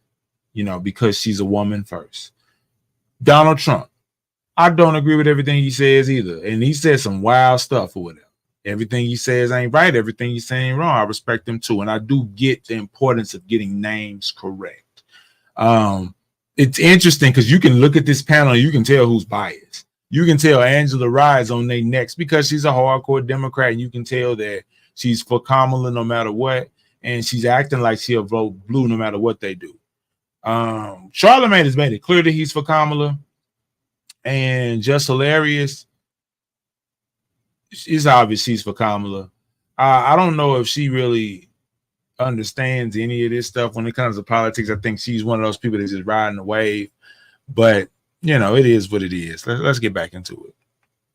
you know, because she's a woman first. Donald Trump. I don't agree with everything he says either. And he said some wild stuff or whatever. Everything he says ain't right. Everything he's saying wrong. I respect him too. And I do get the importance of getting names correct. It's interesting because you can look at this panel and you can tell who's biased. You can tell Angela Rye's on their necks because she's a hardcore Democrat. And you can tell that she's for Kamala no matter what. And she's acting like she'll vote blue no matter what they do. Charlamagne has made it clear that he's for Kamala. And just hilarious. It's obvious she's for Kamala. I don't know if she really understands any of this stuff when it comes to politics. I think she's one of those people that's just riding the wave. But, you know, it is what it is. Let's get back into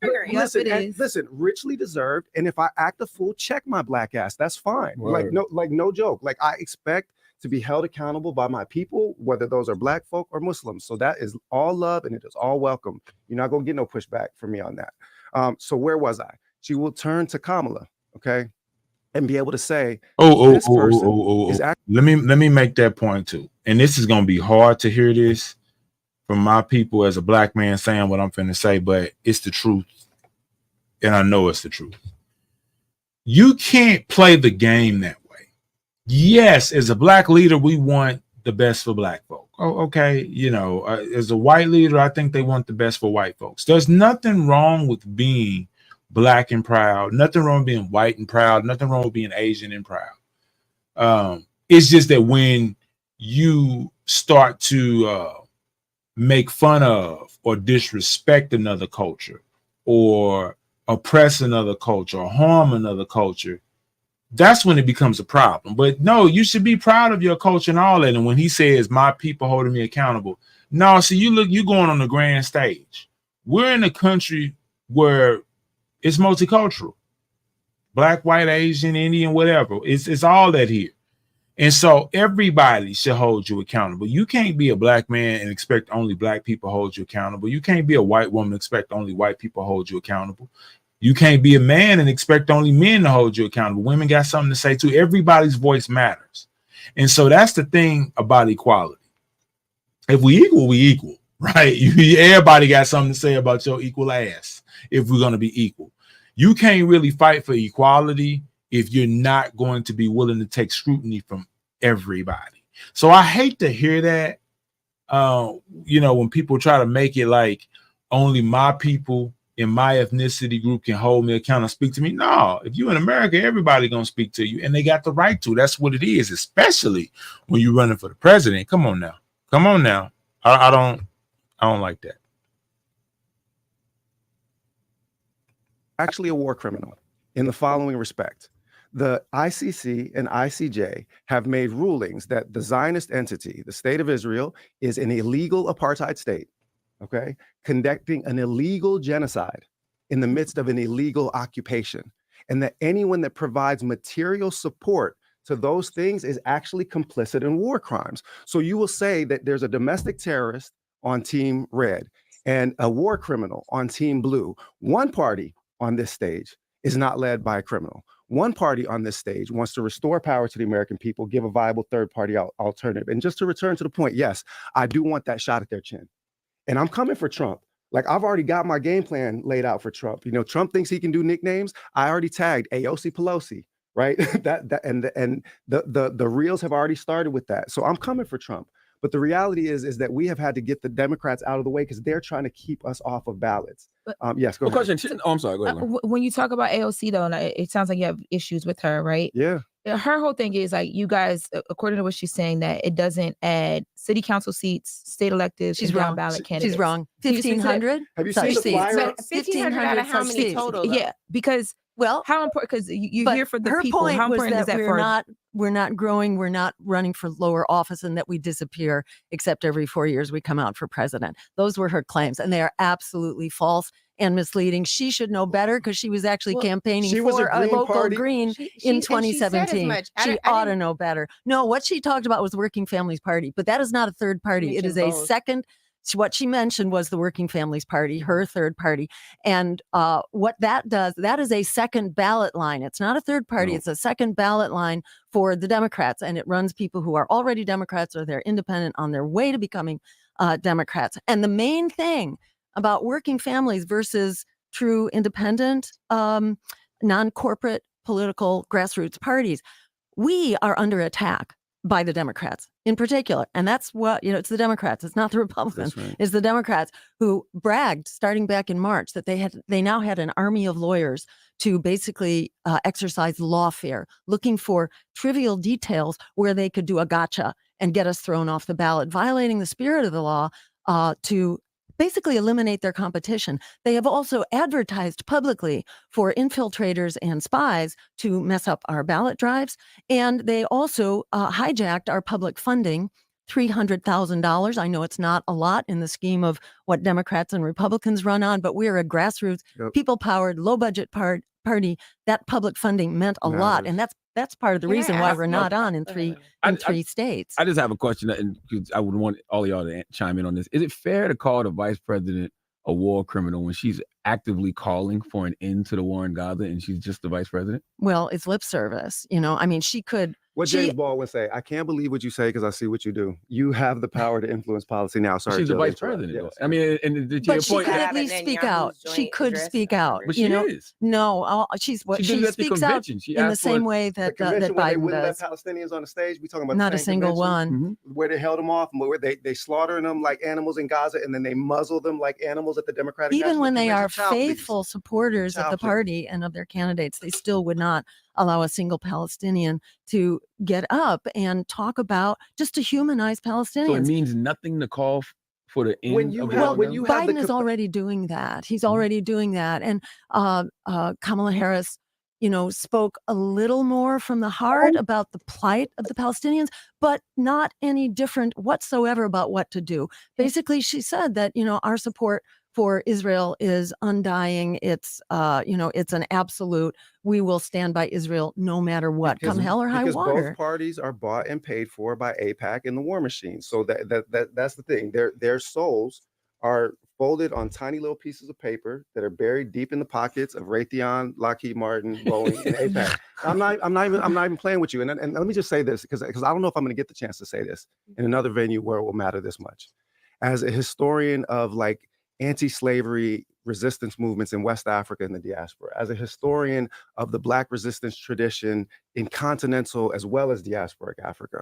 it. Listen, richly deserved. And if I act a fool, check my black ass. That's fine. Word. Like no joke. Like I expect to be held accountable by my people, whether those are black folk or Muslims. So that is all love and it is all welcome. You're not gonna get no pushback from me on that. So where was I? She will turn to Kamala, okay, and be able to say, let me make that point too. And this is gonna be hard to hear this from my people as a black man saying what I'm finna say, but it's the truth. And I know it's the truth. You can't play the game that way. Yes, as a black leader, we want the best for black folk. Oh, okay. You know, as a white leader, I think they want the best for white folks. There's nothing wrong with being black and proud. Nothing wrong with being white and proud. Nothing wrong with being Asian and proud. It's just that when you start to make fun of or disrespect another culture or oppress another culture or harm another culture, that's when it becomes a problem. But no, you should be proud of your culture and all that. And when he says my people holding me accountable, no, see, you're going on the grand stage. We're in a country where it's multicultural. Black, white, Asian, Indian, whatever. It's all that here. And so everybody should hold you accountable. You can't be a black man and expect only black people hold you accountable. You can't be a white woman and expect only white people hold you accountable. You can't be a man and expect only men to hold you accountable. Women got something to say too. Everybody's voice matters. And so that's the thing about equality. If we equal, right? Everybody got something to say about your equal ass if we're going to be equal. You can't really fight for equality if you're not going to be willing to take scrutiny from everybody. So I hate to hear that, you know, when people try to make it like only my people in my ethnicity group can hold me accountable and speak to me. No, if you're in America, everybody gonna speak to you, and they got the right to. That's what it is, especially when you're running for the president. Come on now. I don't like that. Actually a war criminal in the following respect. The ICC and ICJ have made rulings that the Zionist entity, the state of Israel, is an illegal apartheid state. Okay, conducting an illegal genocide in the midst of an illegal occupation, and that anyone that provides material support to those things is actually complicit in war crimes. So you will say that there's a domestic terrorist on Team Red, and a war criminal on Team Blue. One party on this stage is not led by a criminal. One party on this stage wants to restore power to the American people, give a viable third-party alternative. And just to return to the point, yes, I do want that shot at their chin. And I'm coming for Trump. Like, I've already got my game plan laid out for Trump. You know, Trump thinks he can do nicknames. I already tagged AOC Pelosi, right? the reels have already started with that. So I'm coming for Trump. But the reality is that we have had to get the Democrats out of the way because they're trying to keep us off of ballots. Yes, go ahead. Question. Oh, I'm sorry. Go ahead. When you talk about AOC though, and it sounds like you have issues with her, right? Yeah. Her whole thing is like, you guys, according to what she's saying, that it doesn't add city council seats, state electives, She's and down wrong. ballot candidates. She's wrong. Can you speak to that? 1,500. Have you seen the flyer? 1,500 out of how such many seats. total? Though? Yeah, because Well, how important? Because you but hear for the her people. point How was important is that for? we're not growing, we're not running for lower office, and that we disappear except every 4 years we come out for president. Those were her claims, and they are absolutely false and misleading. She should know better because she was actually campaigning she was for a a Green local Party- Green She- in and she said as 2017. much. She I ought to didn't- know better. No, what she talked about was the Working Families Party, but that is not a third party. It is a mentioned both. second. What she mentioned was the Working Families Party, her third party. And what that does, that is a second ballot line. It's not a third party. No. It's a second ballot line for the Democrats. And it runs people who are already Democrats or they're independent on their way to becoming Democrats. And the main thing about working families versus true independent, non-corporate political grassroots parties, we are under attack by the Democrats in particular. And that's what, it's the Democrats. It's not the Republicans. That's right. It's the Democrats who bragged starting back in March that they now had an army of lawyers to basically exercise lawfare, looking for trivial details where they could do a gotcha and get us thrown off the ballot, violating the spirit of the law to basically eliminate their competition. They have also advertised publicly for infiltrators and spies to mess up our ballot drives. And they also hijacked our public funding, $300,000. I know it's not a lot in the scheme of what Democrats and Republicans run on, but we're a grassroots, people-powered, low-budget party. That public funding meant a lot. And that's part of the Can I reason why ask- we're not on in three states. I just have a question, and because I would want all of y'all to chime in on this. Is it fair to call the vice president a war criminal when she's actively calling for an end to the war in Gaza and she's just the vice president? Well, it's lip service. I mean, she could. What James Baldwin say? I can't believe what you say because I see what you do. You have the power to influence policy now. Sorry, She's the Jill, vice interrupt. president. Yes. I mean, and to your But she point, could at Yeah, but least then speak Yahoo's out. She joint could address speak not out. but she is. No, she She did that at the speaks out convention. She in the asked for same it. way The that convention where they Biden wouldn't let does. Palestinians on the stage. We talking about Not the a same single convention one. where they held them off, and where they slaughtering them like animals in Gaza, and then they muzzle them like animals at the Democratic Even National when they are Convention. Child, please. faithful supporters of Child, the please. party and of their candidates, they still would not allow a single Palestinian to get up and talk about just to humanize Palestinians. So it means nothing to call for the end When you of have- war. Well, when you have the Biden is already doing that. He's already doing that. And Kamala Harris, spoke a little more from the heart about the plight of the Palestinians, but not any different whatsoever about what to do. Basically, she said that, our support for Israel is undying. It's, it's an absolute. We will stand by Israel no matter what, come hell or high because water. both parties are bought and paid for by AIPAC and the war machine. So that's the thing. Their souls are folded on tiny little pieces of paper that are buried deep in the pockets of Raytheon, Lockheed Martin, Boeing, and AIPAC. I'm not even playing with you. And let me just say this because I don't know if I'm going to get the chance to say this in another venue where it will matter this much. As a historian of like anti-slavery resistance movements in West Africa and the diaspora, as a historian of the Black resistance tradition in continental as well as diasporic Africa,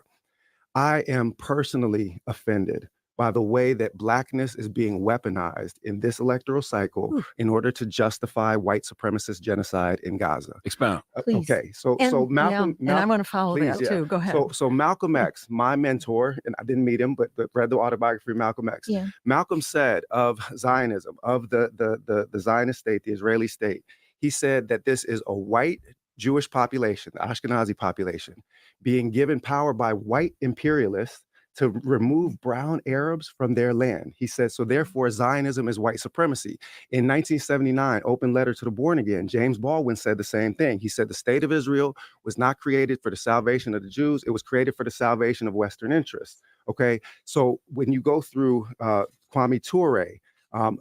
I am personally offended by the way that Blackness is being weaponized in this electoral cycle in order to justify white supremacist genocide in Gaza. Expound. Please. Okay, so Malcolm, and I want to follow please, that too. Go ahead. So Malcolm X, my mentor, and I didn't meet him, but read the autobiography of Malcolm X. Yeah. Malcolm said of Zionism, of the Zionist state, the Israeli state, he said that this is a white Jewish population, the Ashkenazi population, being given power by white imperialists to remove brown Arabs from their land. He said, so therefore Zionism is white supremacy. In 1979, Open Letter to the Born Again, James Baldwin said the same thing. He said the state of Israel was not created for the salvation of the Jews. It was created for the salvation of Western interests. Okay, so when you go through Kwame Ture,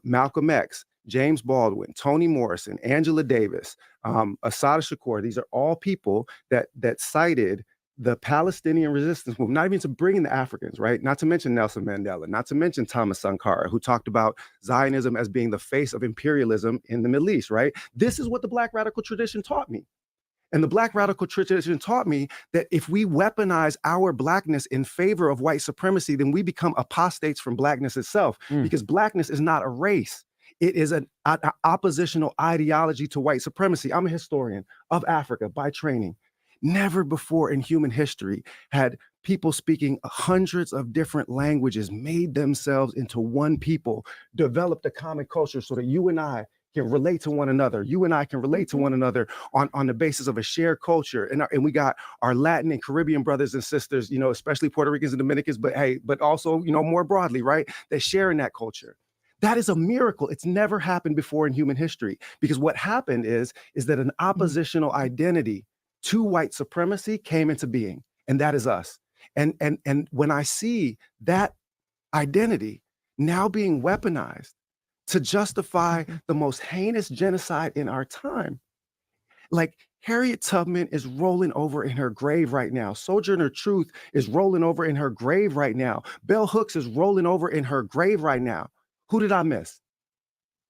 Malcolm X, James Baldwin, Toni Morrison, Angela Davis, Assata Shakur. These are all people that cited the Palestinian resistance movement, not even to bring in the Africans, right? Not to mention Nelson Mandela, not to mention Thomas Sankara, who talked about Zionism as being the face of imperialism in the Middle East, right? This is what the Black radical tradition taught me. And the Black radical tradition taught me that if we weaponize our Blackness in favor of white supremacy, then we become apostates from Blackness itself, because Blackness is not a race. It is an oppositional ideology to white supremacy. I'm a historian of Africa by training. Never before in human history had people speaking hundreds of different languages made themselves into one people, developed a common culture so that you and I can relate to one another. You and I can relate to one another on the basis of a shared culture. And we got our Latin and Caribbean brothers and sisters, you know, especially Puerto Ricans and Dominicans, but also, you know, more broadly, right? They share in that culture. That is a miracle. It's never happened before in human history, because what happened is that an oppositional identity to white supremacy came into being, and that is us. And when I see that identity now being weaponized to justify the most heinous genocide in our time, like Harriet Tubman is rolling over in her grave right now. Sojourner Truth is rolling over in her grave right now. Bell Hooks is rolling over in her grave right now. Who did I miss?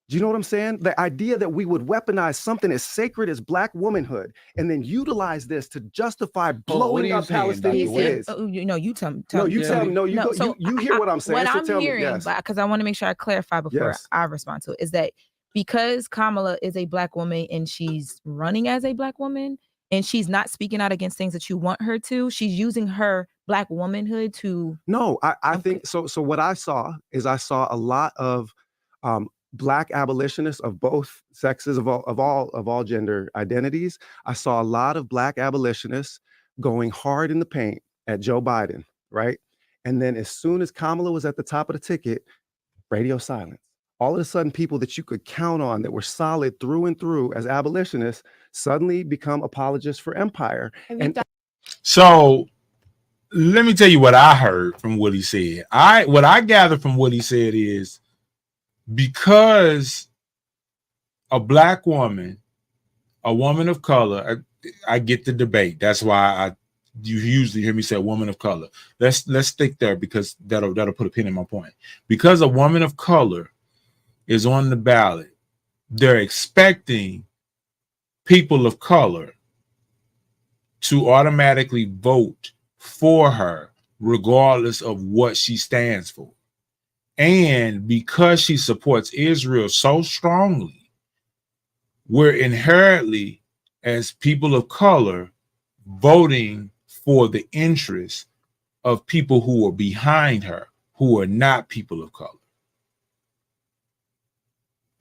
Do you know what I'm saying? The idea that we would weaponize something as sacred as Black womanhood and then utilize this to justify blowing up Palestinian kids. You tell me. No, you tell me. No, you hear what I'm saying. What so I'm tell hearing, me, yes. because I want to make sure I clarify before I respond to it, is that because Kamala is a Black woman and she's running as a Black woman and she's not speaking out against things that you want her to, she's using her Black womanhood to. No, I think so. So what I saw is a lot of Black abolitionists of both sexes, of all gender identities. I saw a lot of Black abolitionists going hard in the paint at Joe Biden, right? And then as soon as Kamala was at the top of the ticket, radio silence. All of a sudden, people that you could count on that were solid through and through as abolitionists suddenly become apologists for empire. So let me tell you what I heard from what he said. What I gathered from what he said is, because a Black woman, a woman of color, I get the debate. That's why you usually hear me say woman of color. Let's stick there, because that'll put a pin in my point. Because a woman of color is on the ballot, they're expecting people of color to automatically vote for her, regardless of what she stands for. And because she supports Israel so strongly, we're inherently, as people of color, voting for the interests of people who are behind her, who are not people of color.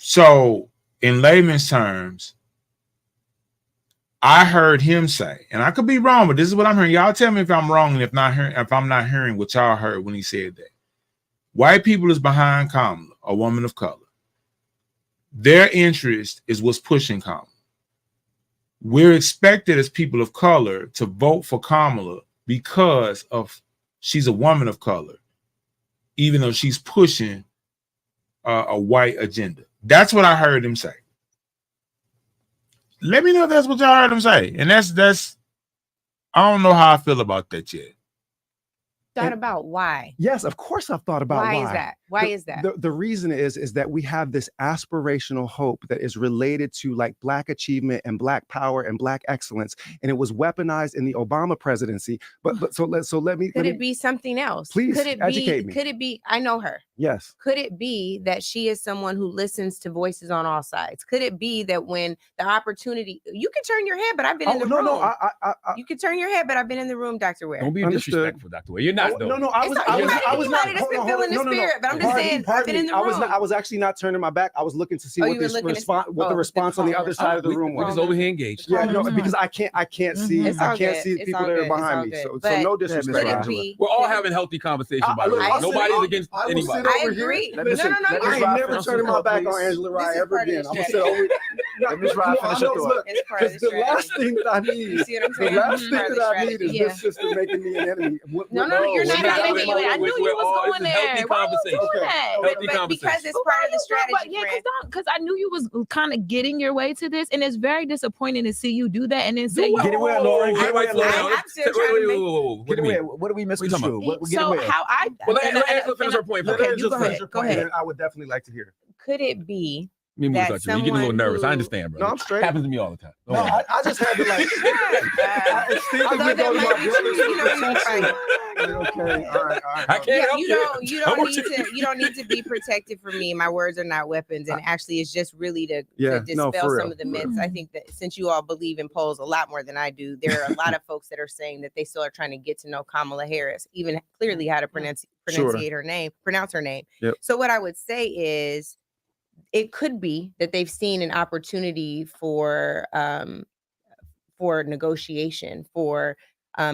So, in layman's terms, I heard him say, and I could be wrong, but this is what I'm hearing. Y'all tell me if I'm wrong and if I'm not hearing what y'all heard when he said that. White people is behind Kamala, a woman of color. Their interest is what's pushing Kamala. We're expected as people of color to vote for Kamala because of she's a woman of color, even though she's pushing a white agenda. That's what I heard him say. Let me know if that's what y'all heard him say. And that's I don't know how I feel about that yet. Thought about why? Yes, of course I've thought about why. Why is that? Why is that? The reason is that we have this aspirational hope that is related to like Black achievement and Black power and Black excellence, and it was weaponized in the Obama presidency. But so let me. Could it be something else? Please could it educate me. Could it be? I know her. Yes. Could it be that she is someone who listens to voices on all sides? Could it be that when the opportunity, you can turn your head, but I've been in the room. No, you can turn your head, but I've been in the room, Dr. Ware. Don't be disrespectful, Dr. Ware. You're not. No, I was not. Feeling the spirit, but I'm just saying, I've been in the room. I was actually not turning my back. I was looking to see what the response on the other side of the room was. We're just over here engaged. Yeah, no, because I can't see the people that are behind me. So no disrespect. We're all having healthy conversation, by the way. Nobody's against anybody. I agree. I ain't never turning my back on Angela Rye ever again. I'm gonna sit over. Let Ms. Rod finish her thought. It's part of the The last strategy. thing that I need, You see what I'm the saying? last It's thing part of that the I need is strategy. this system making me an enemy. No, you're not making it. I knew you was going there. Why you doing that? But because it's part of the strategy, friend. Because I knew you was kind of getting your way to this, and it's very disappointing to see you do that and then say Get away, Lauren. Get away, Lauren. I'm still trying to make. Get away. What do we misconstrue? Get so away. how I Well, let Angela finish her point. Okay, Let her you just go finish ahead. her Go point, ahead. and I would definitely like to hear. Could it be Me move that you. You're getting a little someone nervous. I who- understand, bro. No, I'm straight. Happens to me all the time. Don't No, worry. I just had to like. Although Instinctively go to that my might be true, you know, you're protection. right. Okay, all right. I can't Yeah, help you don't need to be protected from me. My words are not weapons, and actually, it's just really to dispel for real. some of the myths. I think that since you all believe in polls a lot more than I do, there are a lot of folks that are saying that they still are trying to get to know Kamala Harris, even clearly how to pronounce her name. Yep. So what I would say is, it could be that they've seen an opportunity for negotiation, for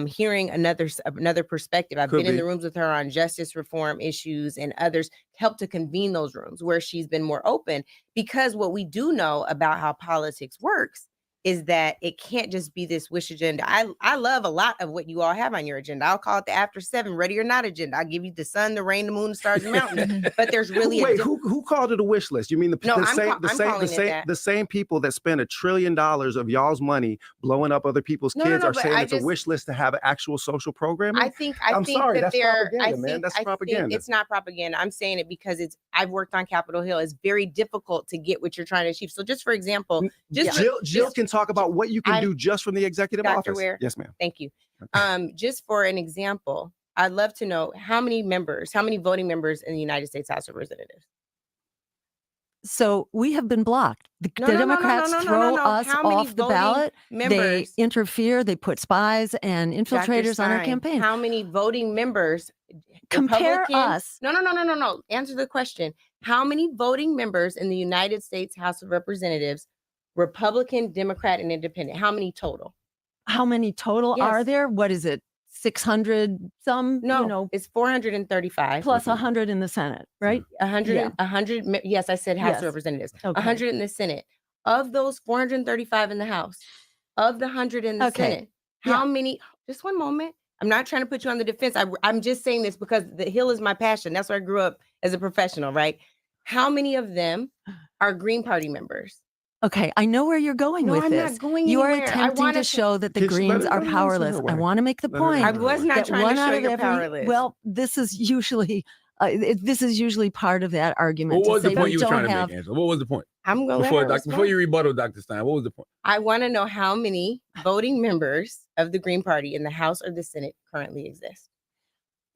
hearing another perspective. I've been in the rooms with her on justice reform issues and others, helped to convene those rooms where she's been more open, because what we do know about how politics works is that it can't just be this wish agenda. I love a lot of what you all have on your agenda. I'll call it the after 7 ready or not agenda. I'll give you the sun, the rain, the moon, the stars, and mountains. But there's really who called it a wish list? You mean the same people that spend $1 trillion of y'all's money blowing up other people's kids are saying it's a wish list to have an actual social programming? I think that's propaganda, man. That's propaganda. It's not propaganda. I'm saying it because I've worked on Capitol Hill. It's very difficult to get what you're trying to achieve. So just for example, Jill can talk about what you can do just from the executive Dr. office. Ware, yes, ma'am. Thank you. Just for an example, I'd love to know how many voting members in the United States House of Representatives. So we have been blocked. The Democrats throw us off the ballot. They interfere. They put spies and infiltrators on our campaign. How many voting members? Compare us. No. Answer the question. How many voting members in the United States House of Representatives, Republican, Democrat, and Independent? How many total? How many total are there? What is it? 600 some? No, it's 435 plus 100 in the Senate, right? 100. Yes, I said House of Representatives. 100 in the Senate. Of those 435 in the House, of the 100 in the Senate, how many? Just one moment. I'm not trying to put you on the defense. I'm just saying this because the Hill is my passion. That's where I grew up as a professional, right? How many of them are Green Party members? Okay, I know where you're going with I'm this. Not going you are anywhere. attempting to show that the Greens are powerless. I want to make the point. I was not trying to show you're powerless. Well, this is usually part of that argument. What was the point you were trying to make, Angela? What was the point? I'm going before you rebuttal, Dr. Stein. What was the point? I want to know how many voting members of the Green Party in the House or the Senate currently exist.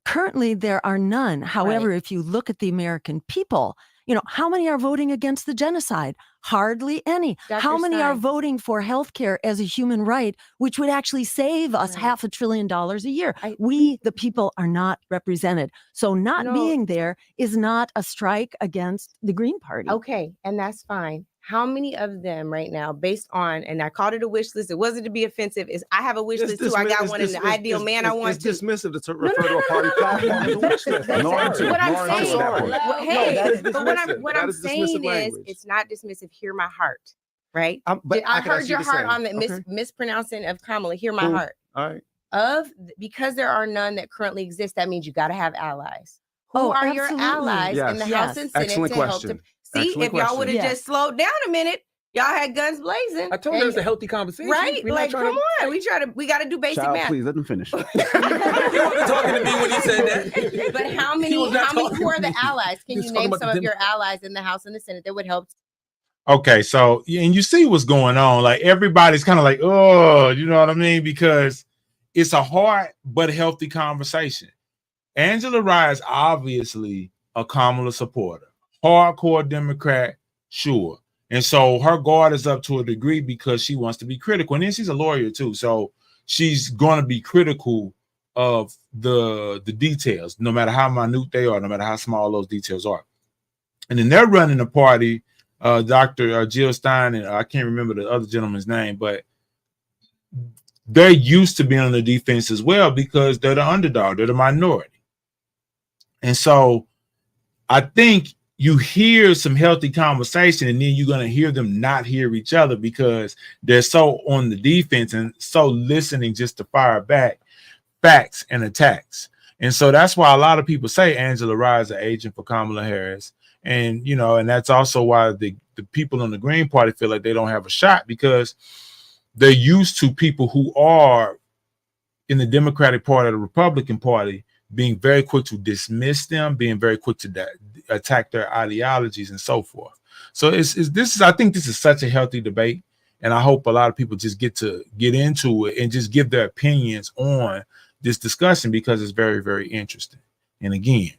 Currently, there are none. However, if you look at the American people, how many are voting against the genocide? Hardly any. How many are voting for healthcare as a human right, which would actually save us $500 billion a year? We, the people, are not represented. So not being there is not a strike against the Green Party. Okay, and that's fine. How many of them right now, based on, and I called it a wish list, it wasn't to be offensive, is I have a wish list too. I got one in the ideal man I want to. It's dismissive to refer to a party platform as a wish list. What I'm saying is, it's not dismissive. Hear my heart, right? I heard your heart on the mispronouncing of Kamala. Hear my heart. All right. Because there are none that currently exist, that means you got to have allies. Who are your allies in the House and Senate Excellent to help to? See, if y'all would have just slowed down a minute, y'all had guns blazing. I told you it was a healthy conversation. Right? Like, come on. We got to do basic math. Please let them finish. He wasn't talking to me when he said that. But how many who are the allies? Can you name some of your allies in the House and the Senate that would help? Okay, so, and you see what's going on. Like, everybody's kind of like, oh, you know what I mean? Because it's a hard but healthy conversation. Angela Rye is obviously a Kamala supporter. Hardcore Democrat, sure. And so her guard is up to a degree because she wants to be critical. And then she's a lawyer too. So she's going to be critical of the details, no matter how minute they are, no matter how small those details are. And then they're running a party, Dr. Jill Stein, and I can't remember the other gentleman's name, but they're used to being on the defense as well because they're the underdog, they're the minority. And so I think, you hear some healthy conversation, and then you're going to hear them not hear each other because they're so on the defense and so listening just to fire back facts and attacks. And so that's why a lot of people say Angela Rye is an agent for Kamala Harris. And, you know, and that's also why the people on the Green Party feel like they don't have a shot, because they're used to people who are in the Democratic Party or the Republican Party being very quick to dismiss them, being very quick to attack their ideologies and so forth. So I think this is such a healthy debate, and I hope a lot of people just get into it and just give their opinions on this discussion, because it's very, very interesting. And again,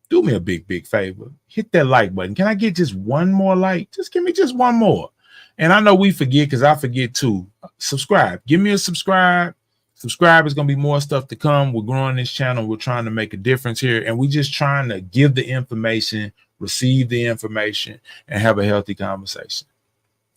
do me a big favor, hit that like button. Can I get just one more like? Just give me just one more. And I know we forget, because I forget too. Subscribe. Give me a subscribe. Subscribe. Is going to be more stuff to come. We're growing this channel. We're trying to make a difference here. And we're just trying to give the information, receive the information, and have a healthy conversation.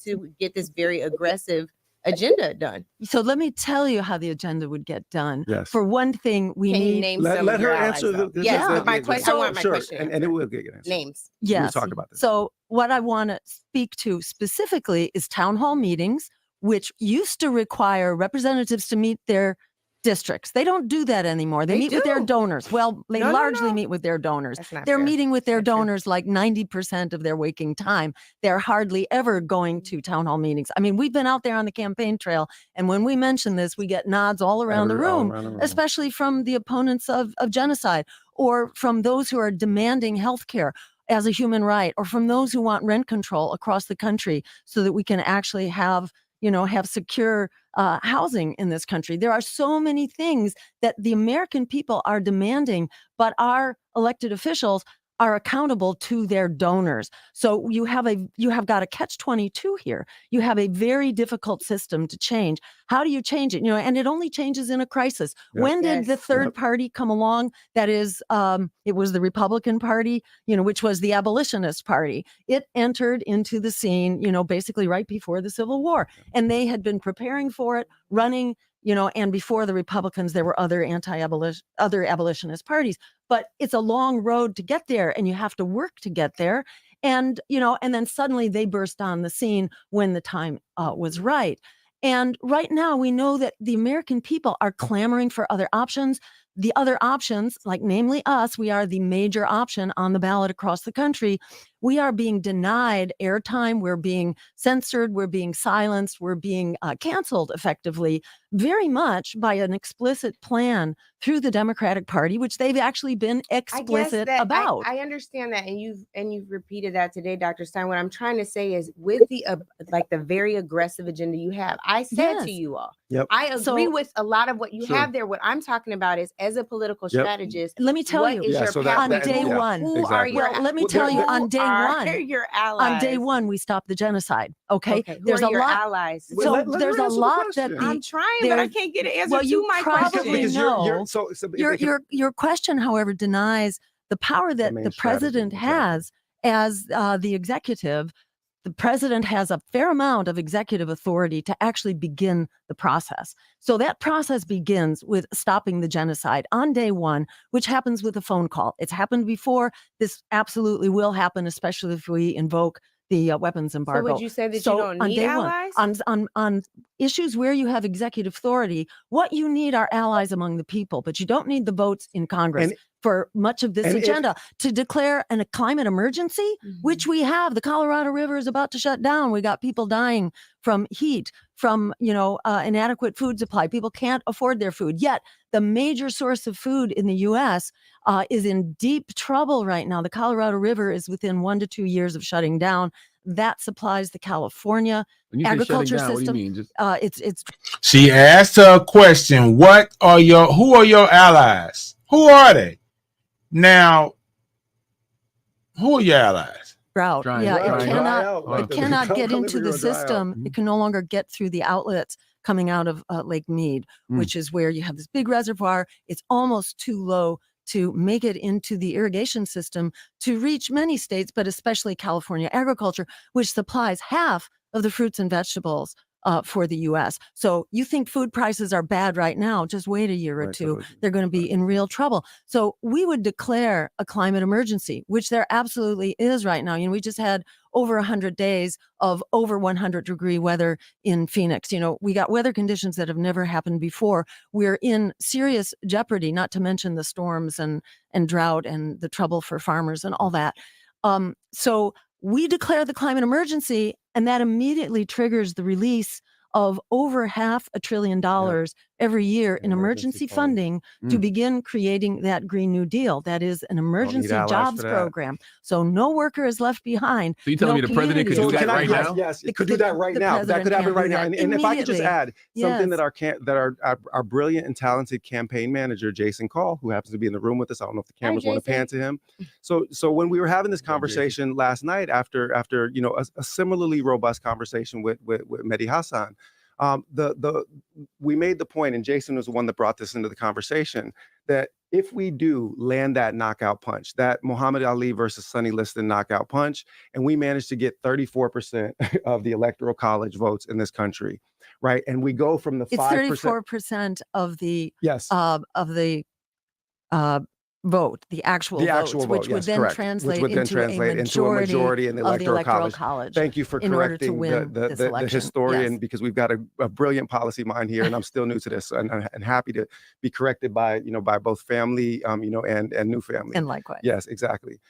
To get this very aggressive agenda done. So let me tell you how the agenda would get done. Yes. For one thing, we Can you need name Let some of her your allies, answer though? the Yes, the- my the- question. I want my sure, question. and it will get answered. Names. Yes. We'll talk about this. So what I want to speak to specifically is town hall meetings, which used to require representatives to meet their districts. They don't do that anymore. They meet with their do. donors. Well, they No, no, largely no. meet with their donors. That's not They're fair. meeting with their Not true. donors like 90% of their waking time. They're hardly ever going to town hall meetings. I mean, we've been out there on the campaign trail, and when we mention this, we get nods all around the room, especially from the opponents of genocide, or from those who are demanding health care as a human right, or from those who want rent control across the country so that we can actually have secure housing in this country. There are so many things that the American people are demanding, but our elected officials are accountable to their donors. So you have got a catch-22 here. You have a very difficult system to change. How do you change it? And it only changes in a crisis. Yep. When did the Yes. third party come along? That is, it was the Republican Party, which was the abolitionist party. It entered into the scene, basically right before the Civil War, and they had been preparing for it, running. And before the Republicans, there were other abolitionist parties. But it's a long road to get there, and you have to work to get there. And, and then suddenly they burst on the scene when the time was right. And right now we know that the American people are clamoring for other options. The other options, like namely us, we are the major option on the ballot across the country. We are being denied airtime. We're being censored. We're being silenced. We're being canceled effectively, very much by an explicit plan through the Democratic Party, which they've actually been explicit about. I understand that, and you've repeated that today, Dr. Stein. What I'm trying to say is, with the the very aggressive agenda you have, I said to you all, I agree with a lot of what you have there. What I'm talking about is, as a political strategist, let me tell you, your on day one, who are your? Let me tell you, on day one, your allies. On day one, we stopped the genocide. Okay, there's a lot. Allies. So there's a lot that I'm trying, but I can't get an answer to my question. Know. Your question, however, denies the power that the president has as the executive. The president has a fair amount of executive authority to actually begin the process. So that process begins with stopping the genocide on day one, which happens with a phone call. It's happened before. This absolutely will happen, especially if we invoke the weapons embargo. So would you say that you don't need allies? On issues where you have executive authority, what you need are allies among the people, but you don't need the votes in Congress for much of this agenda. To declare a climate emergency, which we have. The Colorado River is about to shut down. We got people dying from heat, from inadequate food supply. People can't afford their food. Yet the major source of food in the U.S. Is in deep trouble right now. The Colorado River is within 1 to 2 years of shutting down. That supplies the California agriculture system. What do you mean? It's. She asked her a question. Who are your allies? Who are they? Now, who are your allies? Drought. It cannot get into the system. Mm-hmm. It can no longer get through the outlets coming out of Lake Mead, which is where you have this big reservoir. It's almost too low to make it into the irrigation system to reach many states, but especially California agriculture, which supplies half of the fruits and vegetables for the U.S. So you think food prices are bad right now, just wait a year or Right, two. totally. They're going to be in real trouble. So we would declare a climate emergency, which there absolutely is right now. We just had over 100 days of over 100-degree weather in Phoenix. We got weather conditions that have never happened before. We're in serious jeopardy, not to mention the storms and drought and the trouble for farmers and all that. So we declare the climate emergency, and that immediately triggers the release of over $500 billion every year in emergency funding to begin creating that Green New Deal. That is an emergency jobs program. So no worker is left behind. So you telling me the president could do that right now? Yes, it could do that right now. That could happen right now. And if I could just add something that our brilliant and talented campaign manager, Jason Call, who happens to be in the room with us, I don't know if the cameras want to pan to him. So when we were having this conversation last night after a similarly robust conversation with Mehdi Hassan, we made the point, and Jason was the one that brought this into the conversation, that if we do land that knockout punch, that Muhammad Ali versus Sonny Liston knockout punch, and we manage to get 34% of the Electoral College votes in this country, right? And we go from the 5%. It's 34% of the vote, the actual votes, which would then translate into a majority in the of Electoral College. Thank you for correcting the historian, because we've got a brilliant policy mind here, and I'm still new to this, and happy to be corrected by both family, and new family. And likewise. Yes, exactly.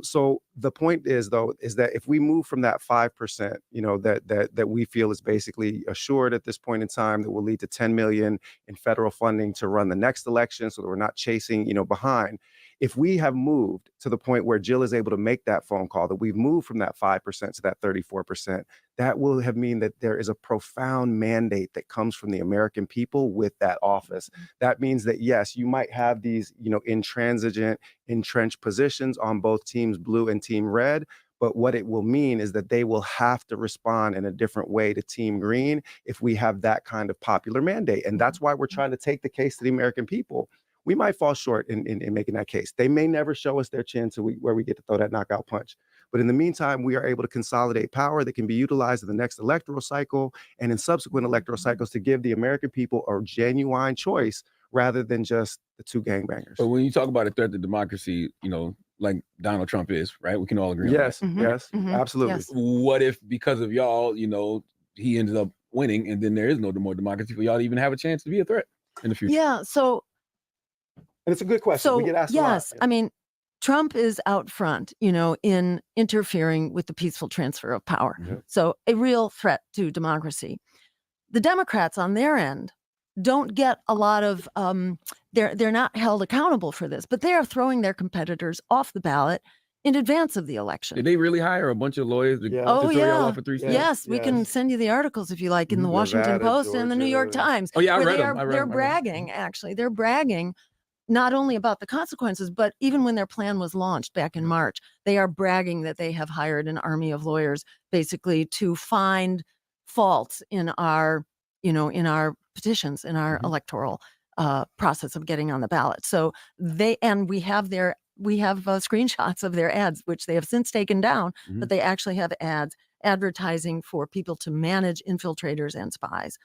So the point is that if we move from that 5%, that we feel is basically assured at this point in time, that will lead to 10 million in federal funding to run the next election, so that we're not chasing, behind. If we have moved to the point where Jill is able to make that phone call, that we've moved from that 5% to that 34%, that will mean that there is a profound mandate that comes from the American people with that office. That means that, yes, you might have these, intransigent, entrenched positions on both teams blue and team red, but what it will mean is that they will have to respond in a different way to Team Green if we have that kind of popular mandate. And that's why we're trying to take the case to the American people. We might fall short in making that case. They may never show us their chin where we get to throw that knockout punch. But in the meantime, we are able to consolidate power that can be utilized in the next electoral cycle and in subsequent electoral cycles to give the American people a genuine choice rather than just the two gangbangers. But when you talk about a threat to democracy, like Donald Trump is, right? We can all agree on that. Yes, absolutely. Yes. What if, because of y'all, he ended up winning, and then there is no more democracy for y'all to even have a chance to be a threat in the future? Yeah, so... And it's a good question. We get asked a lot. Yes, I mean, Trump is out front, in interfering with the peaceful transfer of power. So a real threat to democracy. The Democrats on their end don't get a lot of, they're not held accountable for this, but they are throwing their competitors off the ballot in advance of the election. Did they really hire a bunch of lawyers to throw y'all off for 3 states? Yes, we can send you the articles if you like in the Washington Post and the New York Times. Oh yeah, I read them. They're bragging, actually. They're bragging not only about the consequences, but even when their plan was launched back in March, they are bragging that they have hired an army of lawyers basically to find faults in our, in our petitions, in our electoral process of getting on the ballot. So we have screenshots of their ads, which they have since taken down, but they actually have ads advertising for people to manage infiltrators and spies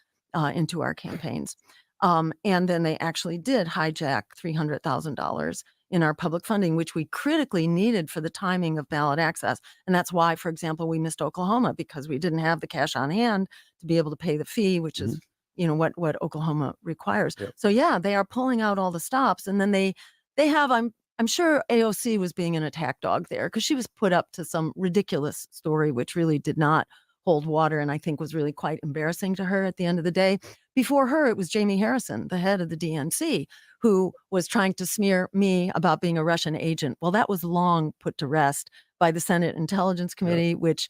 into our campaigns. And then they actually did hijack $300,000 in our public funding, which we critically needed for the timing of ballot access. And that's why, for example, we missed Oklahoma, because we didn't have the cash on hand to be able to pay the fee, which is, what Oklahoma requires. So yeah, they are pulling out all the stops. And then they have, I'm sure AOC was being an attack dog there, because she was put up to some ridiculous story, which really did not hold water, and I think was really quite embarrassing to her at the end of the day. Before her, it was Jamie Harrison, the head of the DNC, who was trying to smear me about being a Russian agent. Well, that was long put to rest by the Senate Intelligence Committee, which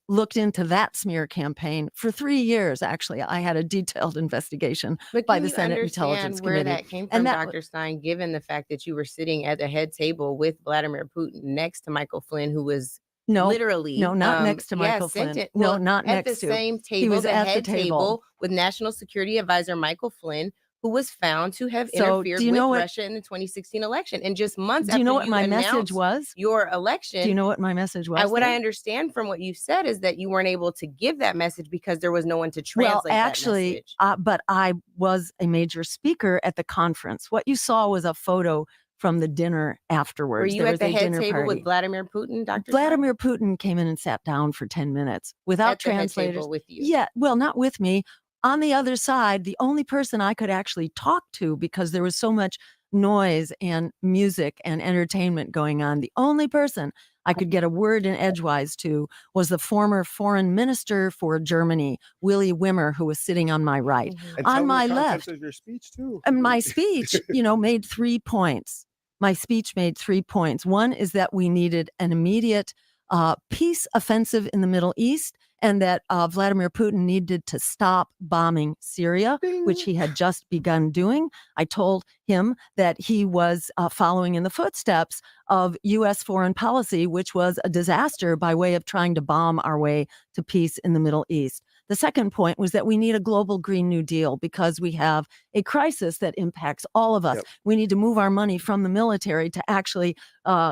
looked into that smear campaign for 3 years. Actually, I had a detailed investigation by the Senate Intelligence Committee. Where that came from, Dr. Stein, given the fact that you were sitting at the head table with Vladimir Putin next to Michael Flynn, who was literally not next to Michael Flynn. Not next to. At the same table, he was at the table with National Security Advisor Michael Flynn, who was found to have So, interfered do you with know what- Russia in the 2016 election. And just months Do after you know what my announced message was? your election, Do you know what my message was? what I then? understand from what you said is that you weren't able to give that message because there was no one to Well, translate actually, that message. but I was a major speaker at the conference. What you saw was a photo from the dinner afterwards. Were you There at was the a head dinner table party. with Vladimir Putin, Dr. Vladimir Putin came in and sat down for 10 minutes without at the head translators. table with you? Yeah, well, not with me. On the other side, the only person I could actually talk to, because there was so much noise and music and entertainment going on, the only person I could get a word in edgewise to was the former foreign minister for Germany, Willy Wimmer, who was sitting on my right. Mhm. And tell On me my the contents left, of your speech too. and my speech, made 3 points. My speech made 3 points. One is that we needed an immediate peace offensive in the Middle East, and that Vladimir Putin needed to stop bombing Syria, which he had just begun doing. I told him that he was following in the footsteps of U.S. foreign policy, which was a disaster by way of trying to bomb our way to peace in the Middle East. The second point was that we need a global Green New Deal because we have a crisis that impacts all of us. Yep. We need to move our money from the military to actually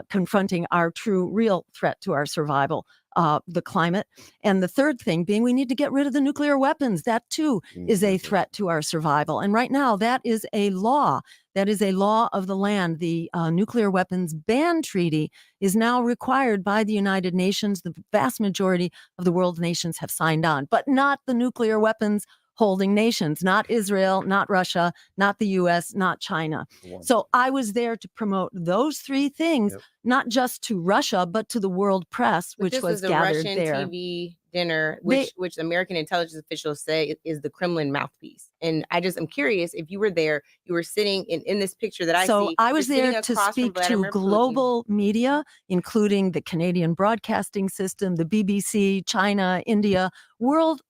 confronting our true, real threat to our survival, the climate. And the third thing being we need to get rid of the nuclear weapons. That too is a threat to our survival. And right now that is a law. That is a law of the land. The Nuclear Weapons Ban Treaty is now required by the United Nations. The vast majority of the world nations have signed on, but not the nuclear weapons holding nations, not Israel, not Russia, not the US, not China. So I was there to promote those 3 things, not just to Russia, but to the world press, But which this was a gathered Russian there. TV dinner, which American intelligence officials say is the Kremlin mouthpiece. And I'm curious if you were there, you were sitting in this picture that I see. So I was you're sitting there to across from speak to Vladimir Putin. global media, including the Canadian Broadcasting System, the BBC, China, India, world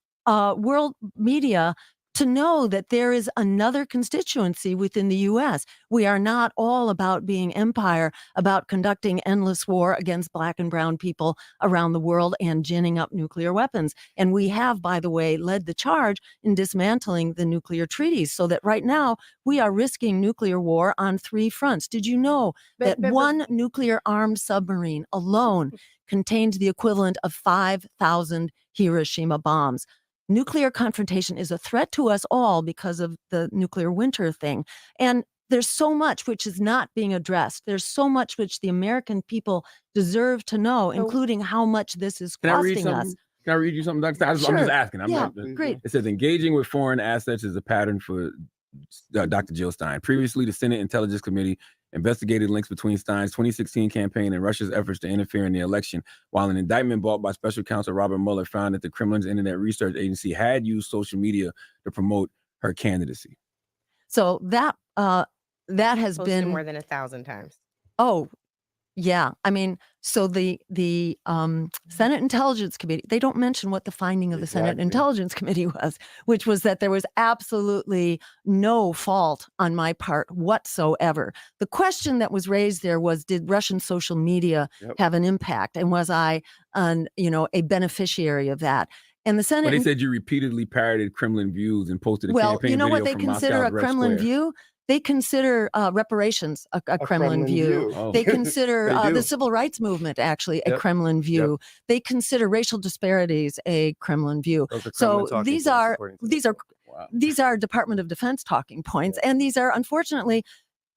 media, to know that there is another constituency within the U.S. We are not all about being empire, about conducting endless war against Black and brown people around the world and ginning up nuclear weapons. And we have, by the way, led the charge in dismantling the nuclear treaties, so that right now we are risking nuclear war on 3 fronts. Did you know that one nuclear armed submarine alone contains the equivalent of 5,000 Hiroshima bombs? Nuclear confrontation is a threat to us all because of the nuclear winter thing. And there's so much which is not being addressed. There's so much which the American people deserve to know, including how much this is costing us. Can I read you something, Dr. I'm Sure. just asking. Great. It says engaging with foreign assets is a pattern for Dr. Jill Stein. Previously, the Senate Intelligence Committee investigated links between Stein's 2016 campaign and Russia's efforts to interfere in the election, while an indictment brought by special counsel Robert Mueller found that the Kremlin's Internet Research Agency had used social media to promote her candidacy. So that has Posted been more than 1,000 times. Oh, yeah. I mean, so the Senate Intelligence Committee, they don't mention what the finding of the Senate Intelligence Committee was, which was that there was absolutely no fault on my part whatsoever. The question that was raised there was, did Russian social media have an impact? And was I a beneficiary of that? And the Senate. But they said you repeatedly parroted Kremlin views and posted a well, campaign you know video what they from consider Moscow's a Red Kremlin Square. view? They consider reparations a Kremlin view. Oh. They consider They do. the civil rights movement actually a Kremlin view. They consider racial disparities a Kremlin view. Those are So Kremlin talking these points, are according to these the are these are Department of Defense talking points, and these are unfortunately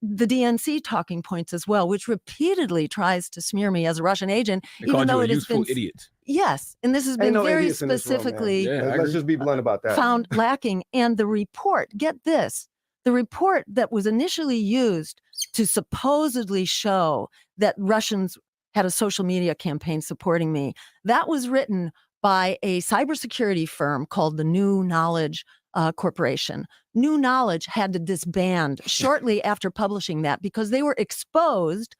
the DNC talking points as well, which repeatedly tries to smear me as a Russian agent, They even called though you a it has useful been idiot. yes, and this has Ain't been no very idiots in this room, man. specifically Yeah, I Let's agree. just be blunt about that. found lacking. And the report, get this, the report that was initially used to supposedly show that Russians had a social media campaign supporting me, that was written by a cybersecurity firm called the New Knowledge Corporation. New Knowledge had to disband shortly after publishing that because they were exposed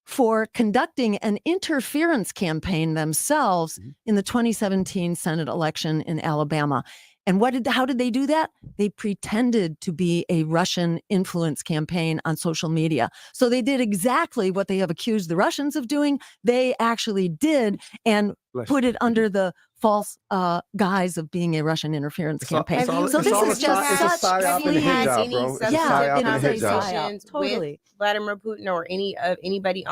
for conducting an interference campaign themselves in the 2017 Senate election in Alabama. And how did they do that? They pretended to be a Russian influence campaign on social media. So they did exactly what they have accused the Russians of doing. They actually did, and put it under the false guise of being a Russian interference campaign. So this is just such psyop and a hit job, bro. It's a psyop and a hit job. Conversations Totally. with Vladimir Putin or anybody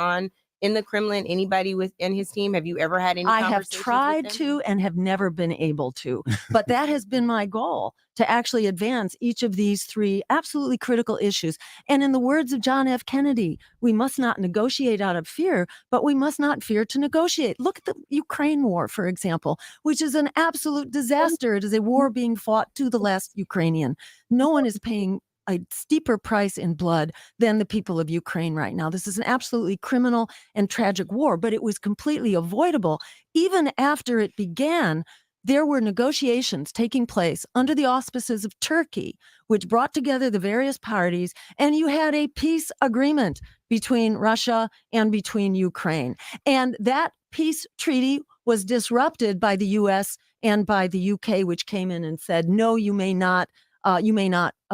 in the Kremlin, anybody within his team? Have you ever had any I have conversations tried with them? to and have never been able to, but that has been my goal, to actually advance each of these three absolutely critical issues. And in the words of John F. Kennedy, we must not negotiate out of fear, but we must not fear to negotiate. Look at the Ukraine war, for example, which is an absolute disaster. It is a war being fought to the last Ukrainian. No one is paying a steeper price in blood than the people of Ukraine right now. This is an absolutely criminal and tragic war, but it was completely avoidable. Even after it began, there were negotiations taking place under the auspices of Turkey, which brought together the various parties, and you had a peace agreement between Russia and between Ukraine. And that peace treaty was disrupted by the US and by the UK, which came in and said, no, you may not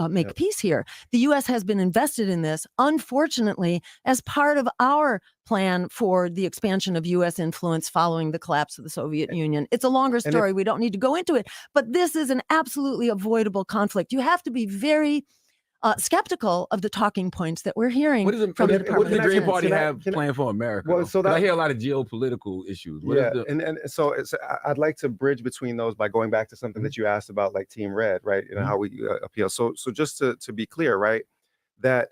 make peace here. The U.S. has been invested in this, unfortunately, as part of our plan for the expansion of U.S. influence following the collapse of the Soviet Union. It's a longer story. We don't need to go into it, but this is an absolutely avoidable conflict. You have to be very skeptical of the talking points that we're hearing from the what does the Green Department of Party Defense. have planned for America? Well, so that, I hear a lot of geopolitical issues. And so I'd like to bridge between those by going back to something that you asked about, like Team Red, right? And how we appeal. So just to be clear, right, that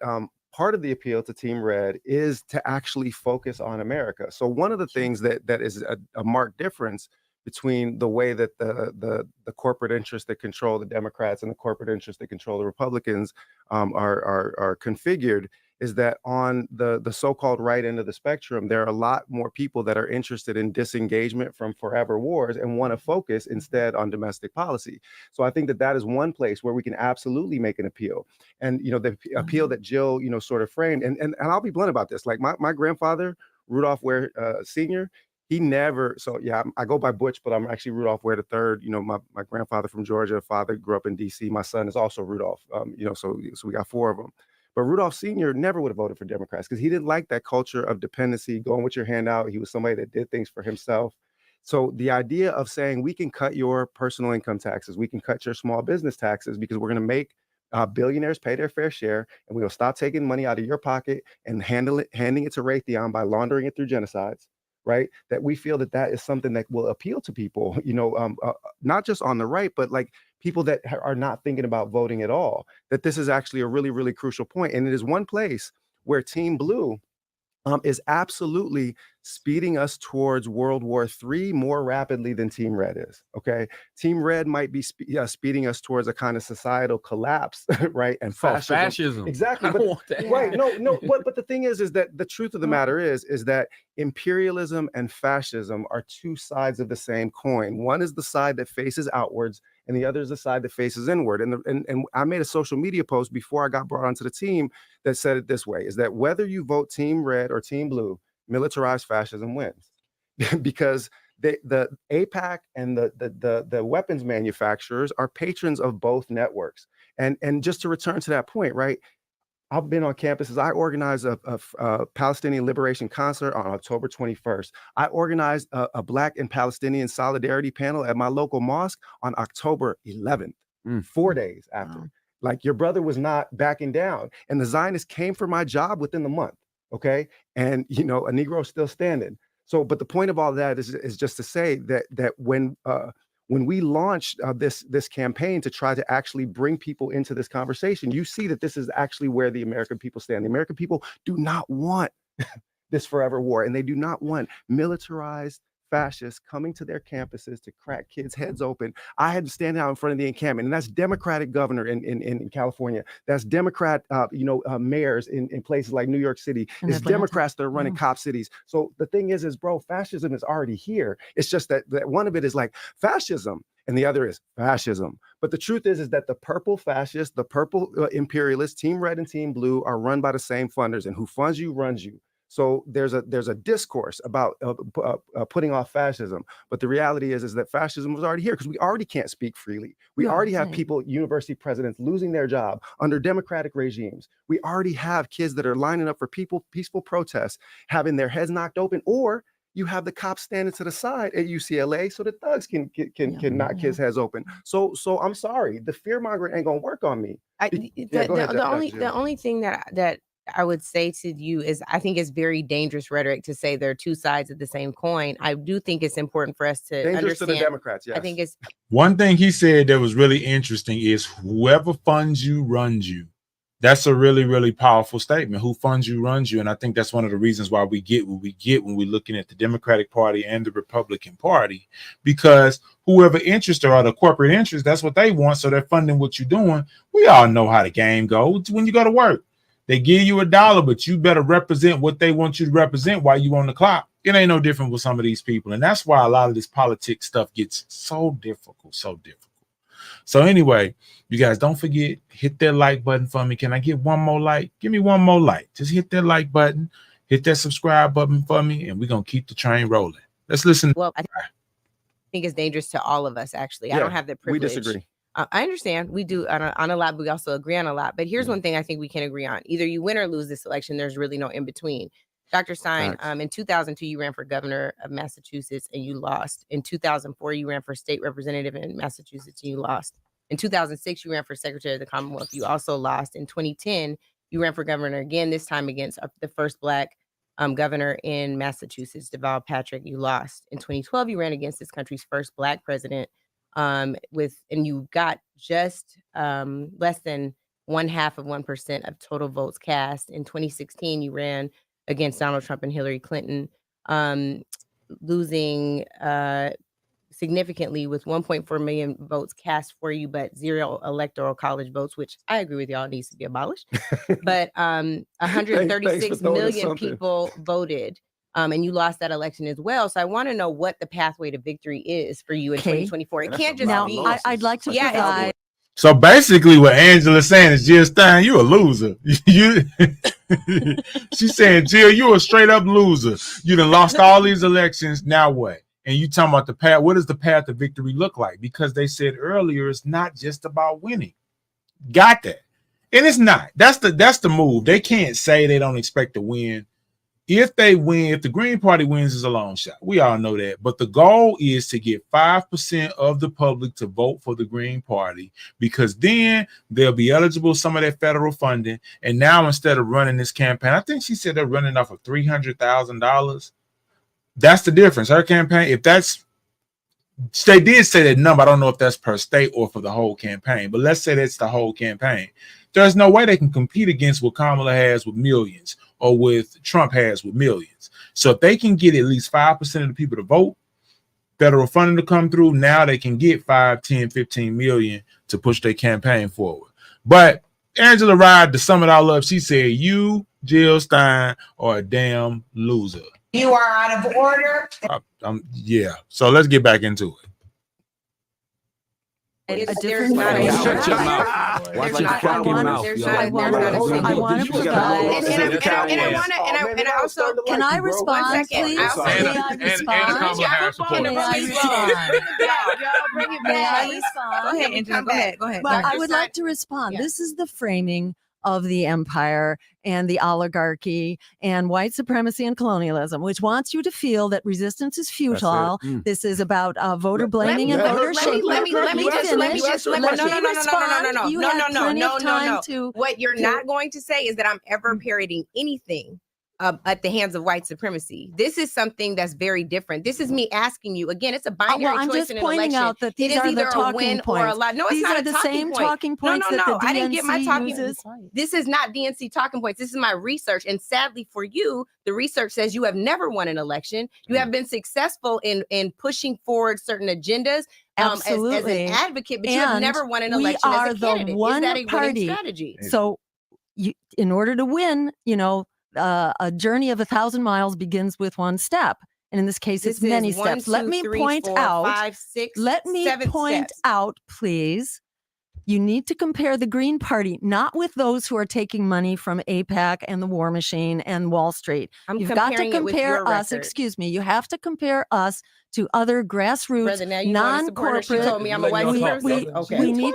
part of the appeal to Team Red is to actually focus on America. So one of the things that is a marked difference between the way that the corporate interests that control the Democrats and the corporate interests that control the Republicans are configured is that on the so-called right end of the spectrum, there are a lot more people that are interested in disengagement from forever wars and want to focus instead on domestic policy. So I think that is one place where we can absolutely make an appeal. And, the appeal that Jill, sort of framed, and I'll be blunt about this, like my grandfather, Rudolph Ware Sr., he never, I go by Butch, but I'm actually Rudolph Ware III. My grandfather from Georgia, father grew up in DC. My son is also Rudolph, so we got four of them. But Rudolph Sr. never would have voted for Democrats because he didn't like that culture of dependency, going with your hand out. He was somebody that did things for himself. So the idea of saying we can cut your personal income taxes, we can cut your small business taxes because we're going to make billionaires pay their fair share, and we will stop taking money out of your pocket and handing it to Raytheon by laundering it through genocides. Right, that we feel that is something that will appeal to people, not just on the right, but like people that are not thinking about voting at all, that this is actually a really, really crucial point. And it is one place where Team Blue is absolutely speeding us towards World War III more rapidly than Team Red is. Okay, Team Red might be speeding us towards a kind of societal collapse, right? And fascism. Exactly. But, right. No. But the thing is that the truth of the matter is that imperialism and fascism are two sides of the same coin. One is the side that faces outwards, and the other is the side that faces inward. And I made a social media post before I got brought onto the team that said it this way: is that whether you vote Team Red or Team Blue, militarized fascism wins. Because the AIPAC and the weapons manufacturers are patrons of both networks. And just to return to that point, right? I've been on campuses. I organized a Palestinian Liberation Concert on October 21st. I organized a Black and Palestinian Solidarity panel at my local mosque on October 11th, 4 days after. Wow. Like, your brother was not backing down. And the Zionists came for my job within the month, okay? And, a Negro still standing. So, but the point of all that is just to say that when we launched this campaign to try to actually bring people into this conversation, you see that this is actually where the American people stand. The American people do not want this forever war, and they do not want militarized fascists coming to their campuses to crack kids' heads open. I had to stand out in front of the encampment, and that's Democratic governor in California. That's Democrat, mayors in places like New York City. It's Democrats that are running cop cities. So the thing is, bro, fascism is already here. It's just that one of it is like fascism, and the other is fascism. But the truth is that the purple fascists, the purple imperialists, Team Red and Team Blue, are run by the same funders, and who funds you runs you. So there's a discourse about putting off fascism, but the reality is that fascism was already here because we already can't speak freely. We already have people, university presidents, losing their job under democratic regimes. We already have kids that are lining up for peaceful protests, having their heads knocked open, or you have the cops standing to the side at UCLA so the thugs can knock kids' heads open. So I'm sorry, the fear mongering ain't gonna work on me. The only thing that I would say to you is I think it's very dangerous rhetoric to say there are two sides of the same coin. I do think it's important for us to dangerous understand. To the Democrats, yes. I think it's one thing he said that was really interesting is whoever funds you runs you. That's a really, really powerful statement. Who funds you runs you. And I think that's one of the reasons why we get what we get when we're looking at the Democratic Party and the Republican Party, because whoever interests are the corporate interests, that's what they want. So they're funding what you're doing. We all know how the game goes. When you go to work, they give you $1, but you better represent what they want you to represent while you on the clock. It ain't no different with some of these people. And that's why a lot of this politics stuff gets so difficult, so difficult. So anyway, you guys don't forget, hit that like button for me. Can I get one more like? Give me one more like. Just hit that like button, hit that subscribe button for me, and we're going to keep the train rolling. Let's listen. Well, I think it's dangerous to all of us, actually. I don't have the privilege. We disagree. I understand. We do on a lot, but we also agree on a lot. But here's one thing I think we can agree on. Either you win or lose this election. There's really no in between. Dr. Stein, in 2002, you ran for governor of Massachusetts and you lost. In 2004, you ran for state representative in Massachusetts and you lost. In 2006, you ran for secretary of the Commonwealth. You also lost. In 2010, you ran for governor again, this time against the first Black governor in Massachusetts, Deval Patrick. You lost. In 2012, you ran against this country's first Black president. And you got just less than 0.5% of total votes cast. In 2016, you ran against Donald Trump and Hillary Clinton, losing significantly with 1.4 million votes cast for you, but 0 electoral college votes, which I agree with y'all needs to be abolished. But 136 million people voted. And you lost that election as well. So I want to know what the pathway to victory is for you in 2024. It can't just be. I'd like to provide. So basically what Angela's saying is, Jill Stein, you a loser. She's saying, Jill, you a straight up loser. You done lost all these elections. Now what? And you talking about the path. What does the path to victory look like? Because they said earlier, it's not just about winning. Got that. And it's not. That's the move. They can't say they don't expect to win. If they win, if the Green Party wins, is a long shot. We all know that. But the goal is to get 5% of the public to vote for the Green Party, because then they'll be eligible some of that federal funding. And now instead of running this campaign, I think she said they're running off of $300,000. That's the difference. Her campaign, if that's, they did say that number. I don't know if that's per state or for the whole campaign, but let's say that's the whole campaign. There's no way they can compete against what Kamala has with millions or with Trump has with millions. So if they can get at least 5% of the people to vote, federal funding to come through, now they can get 5, 10, 15 million to push their campaign forward. But Angela Ride, to sum it all up, she said, you, Jill Stein, are a damn loser. You are out of order. Yeah. So let's get back into it. There's not a Shut your mouth. Watch your fucking mouth. I want to provide. And I also, can I respond, please? And May I respond? Go ahead. Well, I would like to respond. This is the framing of the empire and the oligarchy and white supremacy and colonialism, which wants you to feel that resistance is futile. This is about voter blaming and voter shaming. Let me just What you're not going to say is that I'm ever parroting anything at the hands of white supremacy. This is something that's very different. This is me asking you again. It's a binary choice in an election. I'm just pointing out that these are the talking points. No, these are the same talking points that the DNC I didn't get my talking uses. This is not DNC talking points. This is my research. And sadly for you, the research says you have never won an election. You have been successful in pushing forward certain agendas as an advocate, but you have never won an election as a candidate. One is that a party. winning strategy? So in order to win, a journey of 1,000 miles begins with one step. And in this case, it's many steps. Let me point out, please, You need to compare the Green Party, not with those who are taking money from AIPAC and the War Machine and Wall Street. You've got to compare us, excuse me, you have to compare us to other grassroots, Brother, now you non-corporate. She told me I'm a white supremacist. Okay. We need.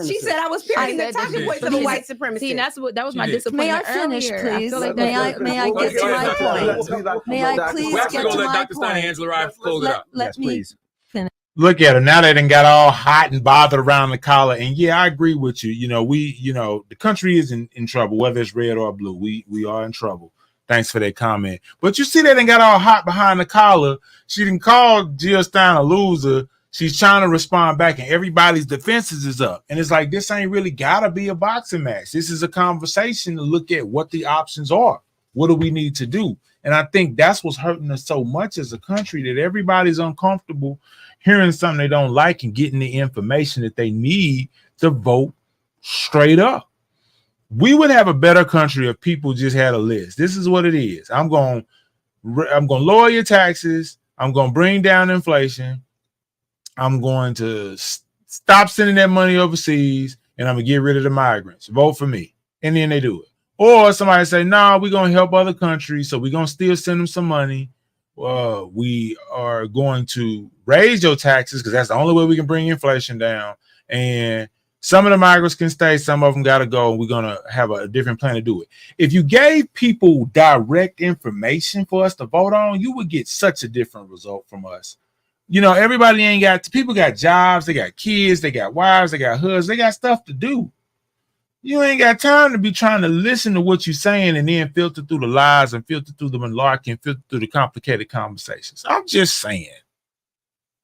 She said I was parroting the talking points of a white supremacist. See, that was my disappointment. May I finish, earlier. please? Like may I get to my point? May I please get to my point? Let me finish. Look at her now. They done got all hot and bothered around the collar. And yeah, I agree with you. The country is in trouble, whether it's red or blue. We are in trouble. Thanks for that comment. But you see, they done got all hot behind the collar. She didn't call Jill Stein a loser. She's trying to respond back, and everybody's defenses is up. And it's like, this ain't really gotta be a boxing match. This is a conversation to look at what the options are. What do we need to do? And I think that's what's hurting us so much as a country, that everybody's uncomfortable hearing something they don't like and getting the information that they need to vote straight up. We would have a better country if people just had a list. This is what it is. I'm going to lower your taxes. I'm going to bring down inflation. I'm going to stop sending that money overseas, and I'm going to get rid of the migrants. Vote for me. And then they do it. Or somebody say, no, we're going to help other countries, so we're going to still send them some money. We are going to raise your taxes because that's the only way we can bring inflation down. And some of the migrants can stay, some of them got to go, and we're going to have a different plan to do it. If you gave people direct information for us to vote on, you would get such a different result from us. Everybody people got jobs, they got kids, they got wives, they got husbands, they got stuff to do. You ain't got time to be trying to listen to what you're saying and then filter through the lies and filter through the malarkey and filter through the complicated conversations. I'm just saying.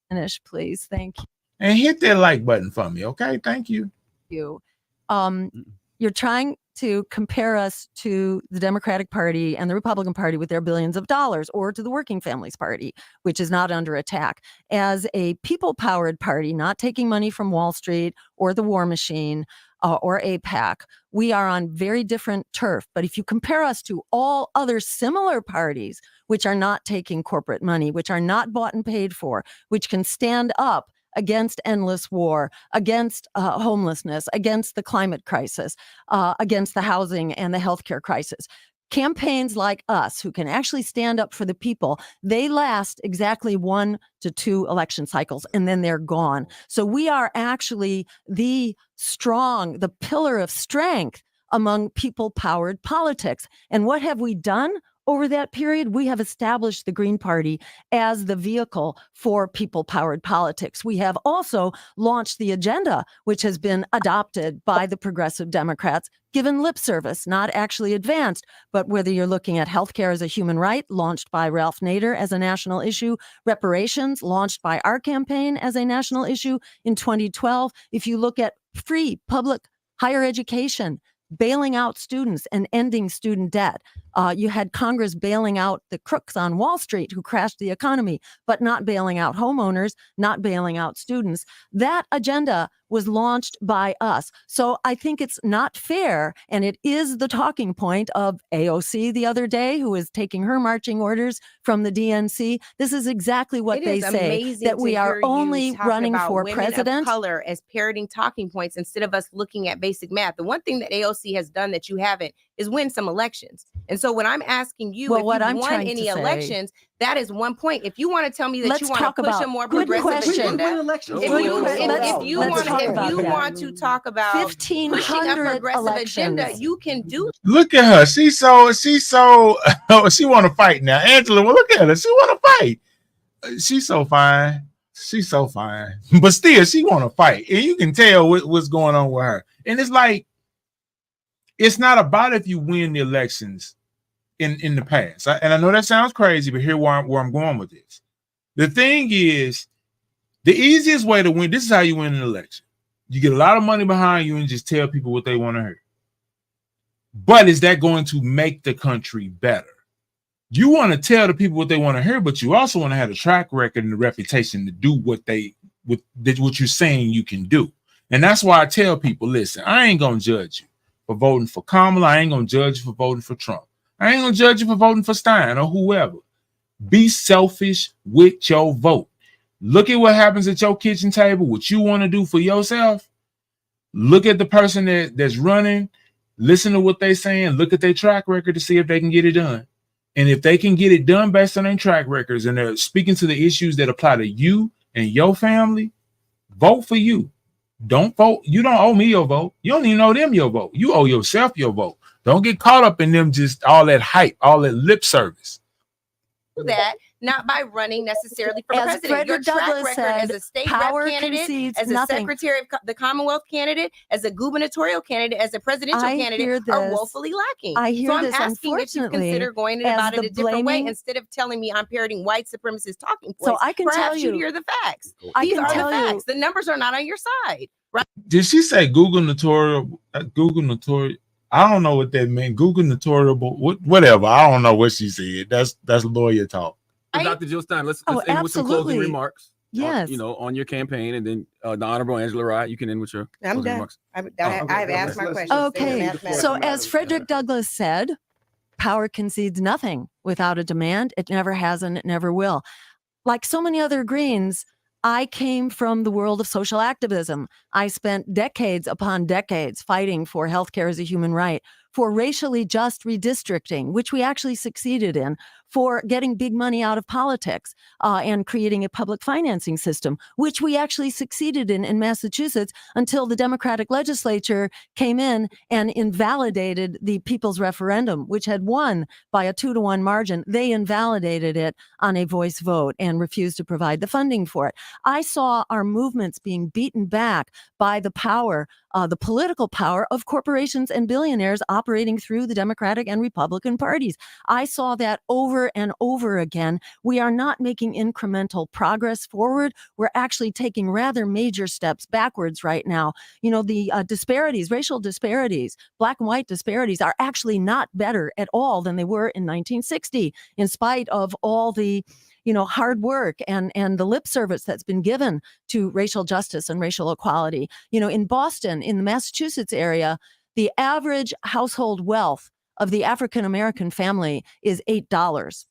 Finish, please. Thank you. And hit that like button for me, okay? Thank you. You're trying to compare us to the Democratic Party and the Republican Party with their billions of dollars, or to the Working Families Party, which is not under attack. As a people-powered party, not taking money from Wall Street or the War Machine or AIPAC, we are on very different turf. But if you compare us to all other similar parties, which are not taking corporate money, which are not bought and paid for, which can stand up against endless war, against homelessness, against the climate crisis, against the housing and the healthcare crisis. Campaigns like us, who can actually stand up for the people, they last exactly 1 to 2 election cycles, and then they're gone. So we are actually the pillar of strength among people-powered politics. And what have we done? Over that period, we have established the Green Party as the vehicle for people-powered politics. We have also launched the agenda, which has been adopted by the progressive Democrats, given lip service, not actually advanced. But whether you're looking at healthcare as a human right, launched by Ralph Nader as a national issue, reparations, launched by our campaign as a national issue in 2012. If you look at free public higher education, bailing out students and ending student debt. You had Congress bailing out the crooks on Wall Street who crashed the economy, but not bailing out homeowners, not bailing out students. That agenda was launched by us. So I think it's not fair, and it is the talking point of AOC the other day, who is taking her marching orders from the DNC. This is exactly what they say, that we are only running for president. Of color as parroting talking points instead of us looking at basic math. The one thing that AOC has done that you haven't is win some elections. And so when I'm asking you if you've won any elections, that is one point. If you want to tell me that you want to push a more progressive agenda, if you want to talk about 1,500 progressive agenda, you can do. Look at her. She's so she want to fight now. Angela, well, look at her. She want to fight. She's so fine. She's so fine. But still, she want to fight. And you can tell what's going on with her. And it's like, it's not about if you win the elections in the past. And I know that sounds crazy, but here where I'm going with this. The thing is, the easiest way to win, this is how you win an election. You get a lot of money behind you and just tell people what they want to hear. But is that going to make the country better? You want to tell the people what they want to hear, but you also want to have a track record and the reputation to do what you're saying you can do. And that's why I tell people, listen, I ain't going to judge you for voting for Kamala. I ain't going to judge you for voting for Trump. I ain't going to judge you for voting for Stein or whoever. Be selfish with your vote. Look at what happens at your kitchen table, what you want to do for yourself, Look at the person that's running, listen to what they're saying, look at their track record to see if they can get it done. And if they can get it done based on their track records and they're speaking to the issues that apply to you and your family, vote for you. Don't vote. You don't owe me your vote. You don't even owe them your vote. You owe yourself your vote. Don't get caught up in them just all that hype, all that lip service. That not by running necessarily for As president. Your Frederick track Douglass record said, as a state power rep candidate, concedes as a nothing. secretary of the Commonwealth candidate, as a gubernatorial candidate, as a presidential I hear candidate are this. woefully lacking. I hear so I'm this, asking if you unfortunately, consider going as about it the a different way blaming- instead of telling me I'm parroting white supremacist talking points. So I can Perhaps tell you, you'd hear the facts. I These can are tell the you, facts. The numbers are not on your side. Right? Did she say Google notorial? Google notorial? I don't know what that meant. Google notorial, whatever. I don't know what she said. That's lawyer talk. So Dr. Jill Stein, let's Oh, end with some closing absolutely. remarks. Yes. On your campaign, and then the Honorable Angela Rye, you can end with your I'm closing done. remarks. I've okay. asked my Let's- question. Okay, so as Frederick Douglass said, power concedes nothing without a demand. It never has and it never will. Like so many other Greens, I came from the world of social activism. I spent decades upon decades fighting for healthcare as a human right, for racially just redistricting, which we actually succeeded in, for getting big money out of politics and creating a public financing system, which we actually succeeded in Massachusetts until the Democratic legislature came in and invalidated the people's referendum, which had won by a 2-to-1 margin. They invalidated it on a voice vote and refused to provide the funding for it. I saw our movements being beaten back by the power, the political power of corporations and billionaires operating through the Democratic and Republican parties. I saw that over and over again. We are not making incremental progress forward. We're actually taking rather major steps backwards right now. You know, the disparities, racial disparities, black and white disparities are actually not better at all than they were in 1960, in spite of all the hard work and the lip service that's been given to racial justice and racial equality. In Boston, in the Massachusetts area, the average household wealth of the African-American family is $8,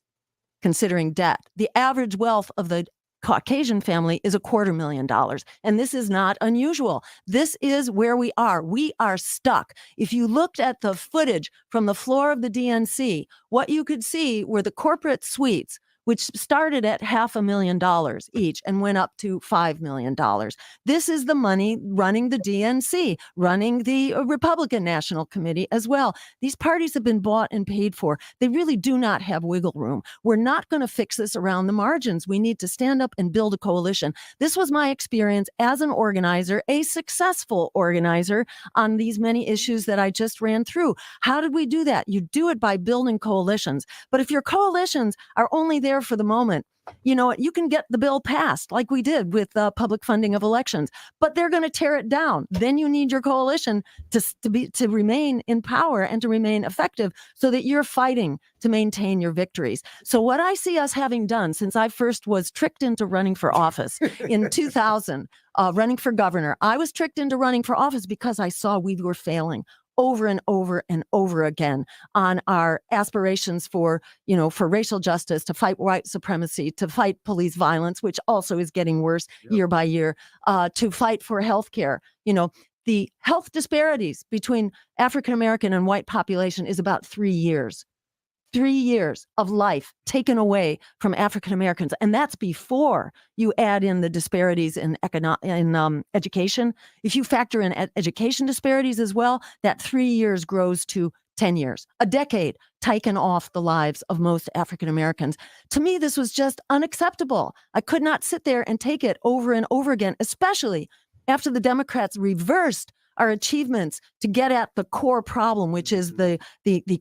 considering debt. The average wealth of the Caucasian family is $250,000. And this is not unusual. This is where we are. We are stuck. If you looked at the footage from the floor of the DNC, what you could see were the corporate suites, which started at $500,000 each and went up to $5 million. This is the money running the DNC, running the Republican National Committee as well. These parties have been bought and paid for. They really do not have wiggle room. We're not going to fix this around the margins. We need to stand up and build a coalition. This was my experience as an organizer, a successful organizer on these many issues that I just ran through. How did we do that? You do it by building coalitions. But if your coalitions are only there for the moment, you can get the bill passed like we did with public funding of elections, but they're going to tear it down. Then you need your coalition to remain in power and to remain effective so that you're fighting to maintain your victories. So what I see us having done since I first was tricked into running for office in 2000, running for governor, I was tricked into running for office because I saw we were failing over and over and over again on our aspirations for racial justice, to fight white supremacy, to fight police violence, which also is getting worse year by year, to fight for healthcare. The health disparities between African-American and white population is about 3 years. 3 years of life taken away from African Americans, and that's before you add in the disparities in education. If you factor in education disparities as well, that 3 years grows to 10 years, a decade taken off the lives of most African Americans. To me, this was just unacceptable. I could not sit there and take it over and over again, especially after the Democrats reversed our achievements to get at the core problem, which is the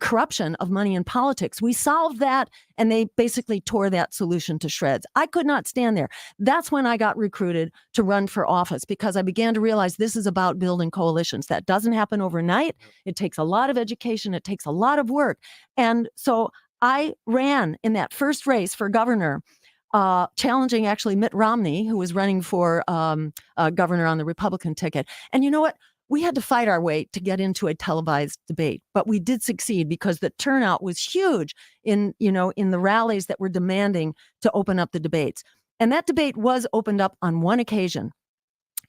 corruption of money in politics. We solved that, and they basically tore that solution to shreds. I could not stand there. That's when I got recruited to run for office, because I began to realize this is about building coalitions. That doesn't happen overnight. It takes a lot of education. It takes a lot of work. And so I ran in that first race for governor, challenging actually Mitt Romney, who was running for governor on the Republican ticket. And you know what? We had to fight our way to get into a televised debate, but we did succeed because the turnout was huge in the rallies that were demanding to open up the debates. And that debate was opened up on one occasion.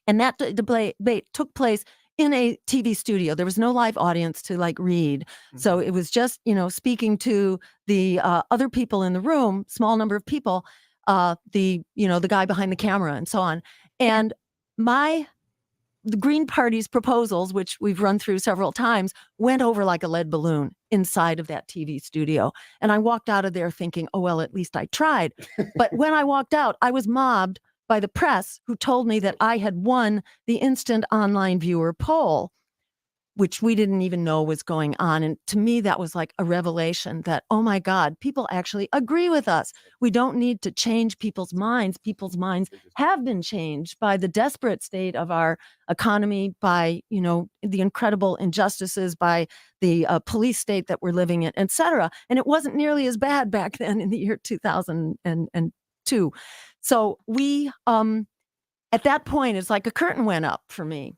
And that debate took place in a TV studio. There was no live audience to like read. So it was just, speaking to the other people in the room, small number of people, the guy behind the camera and so on. And the Green Party's proposals, which we've run through several times, went over like a lead balloon inside of that TV studio. And I walked out of there thinking, oh, well, at least I tried. But when I walked out, I was mobbed by the press who told me that I had won the instant online viewer poll, which we didn't even know was going on. And to me, that was like a revelation that, oh my God, people actually agree with us. We don't need to change people's minds. People's minds have been changed by the desperate state of our economy, by, the incredible injustices, by the police state that we're living in, et cetera. And it wasn't nearly as bad back then in the year 2002. So we, at that point, it's like a curtain went up for me.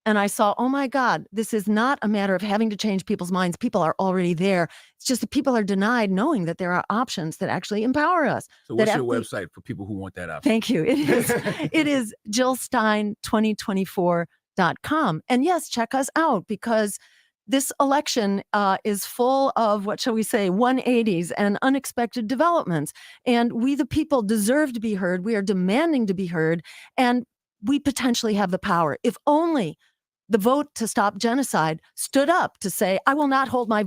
And I saw, oh my God, this is not a matter of having to change people's minds. People are already there. It's just that people are denied knowing that there are options that actually empower us. So what's your website for people who want that option? Thank you. It is JillStein2024.com. And yes, check us out, because this election is full of, what shall we say, 180s and unexpected developments. And we, the people, deserve to be heard. We are demanding to be heard. And we potentially have the power. If only the vote to stop genocide stood up to say, I will not hold my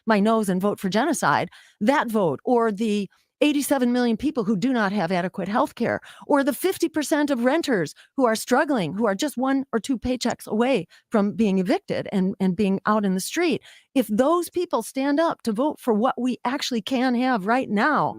nose and vote for genocide. That vote, or the 87 million people who do not have adequate health care, or the 50% of renters who are struggling, who are just 1 or 2 paychecks away from being evicted and being out in the street. If those people stand up to vote for what we actually can have right now,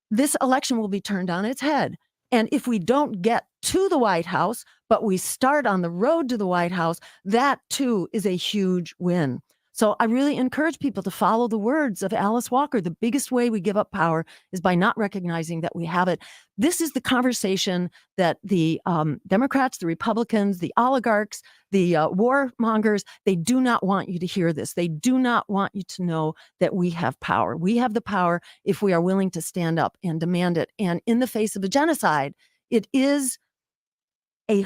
this election will be turned on its head. And if we don't get to the White House, but we start on the road to the White House, that too is a huge win. So I really encourage people to follow the words of Alice Walker. The biggest way we give up power is by not recognizing that we have it. This is the conversation that the Democrats, the Republicans, the oligarchs, the warmongers, they do not want you to hear this. They do not want you to know that we have power. We have the power if we are willing to stand up and demand it. And in the face of a genocide, it is a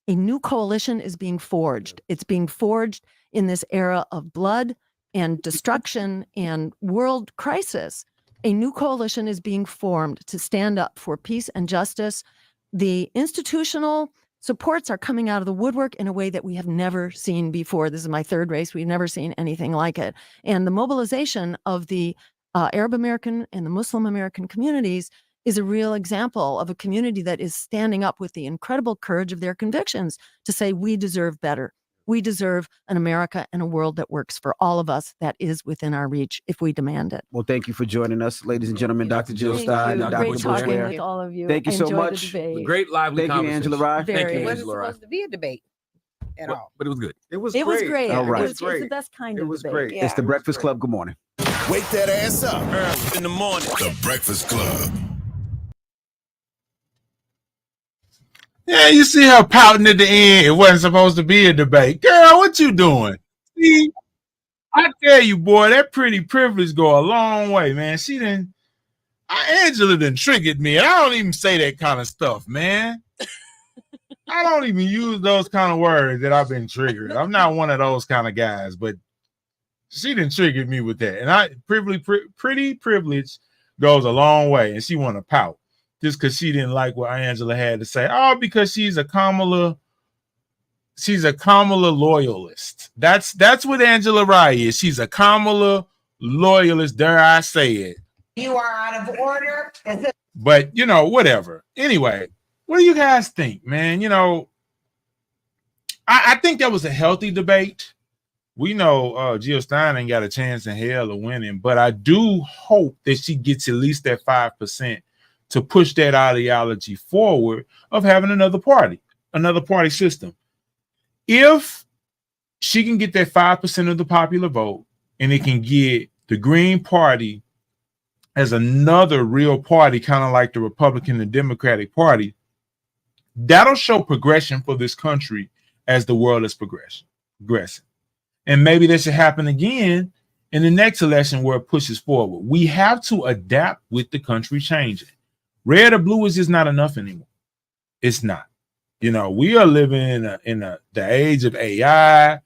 new coalition is being forged. It's being forged in this era of blood and destruction and world crisis. A new coalition is being formed to stand up for peace and justice. The institutional supports are coming out of the woodwork in a way that we have never seen before. This is my 3rd race. We've never seen anything like it. And the mobilization of the Arab American and the Muslim American communities is a real example of a community that is standing up with the incredible courage of their convictions to say, we deserve better. We deserve an America and a world that works for all of us, that is within our reach if we demand it. Well, thank you for joining us, ladies and gentlemen. Dr. Jill Stein, Dr. Great talking with all of you. Thank you so much. Great lively Thank you, Angela Rye. Thank you, It wasn't Angela Rye. supposed to be a debate at all. But it was good. It was great. All right. It's the best kind of debate. Great. Yeah. It's the Breakfast Club. Good morning. Wake that ass up early in the morning. The Breakfast Club. Yeah, you see her pouting at the end. It wasn't supposed to be a debate. Girl, what you doing? See, I tell you, boy, that pretty privilege go a long way, man. Angela done triggered me. I don't even say that kind of stuff, man. I don't even use those kind of words that I've been triggered. I'm not one of those kind of guys, but she done triggered me with that. And pretty privilege goes a long way, and she want to pout just because she didn't like what Angela had to say. Oh, because she's a Kamala loyalist. That's what Angela Rye is. She's a Kamala loyalist, dare I say it. You are out of order. But, whatever. Anyway, what do you guys think, man? I think that was a healthy debate. We know Jill Stein ain't got a chance in hell of winning, but I do hope that she gets at least that 5% to push that ideology forward of having another party system. If she can get that 5% of the popular vote, and it can get the Green Party as another real party, kind of like the Republican and Democratic Party, that'll show progression for this country as the world is progressing. And maybe this should happen again in the next election where it pushes forward. We have to adapt with the country changing. Red or blue is just not enough anymore. It's not. You know, we are living in the age of AI.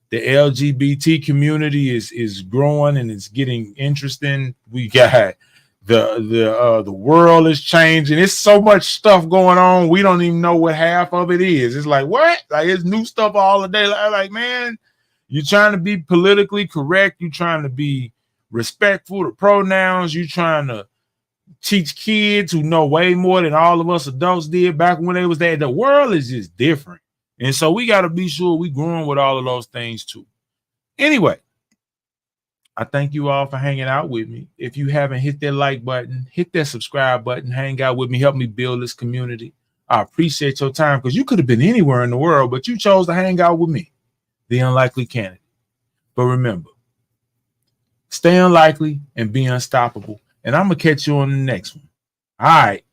The LGBT community is growing and it's getting interesting. We got the world is changing. It's so much stuff going on. We don't even know what half of it is. It's like, what? Like, it's new stuff all the day. Like, man, you're trying to be politically correct. You're trying to be respectful to pronouns. You're trying to teach kids who know way more than all of us adults did back when they was there. The world is just different. And so we got to be sure we growing with all of those things too. Anyway, I thank you all for hanging out with me. If you haven't hit that like button, hit that subscribe button, hang out with me, help me build this community. I appreciate your time because you could have been anywhere in the world, but you chose to hang out with me, the unlikely candidate. But remember, stay unlikely and be unstoppable. And I'm going to catch you on the next one. All right.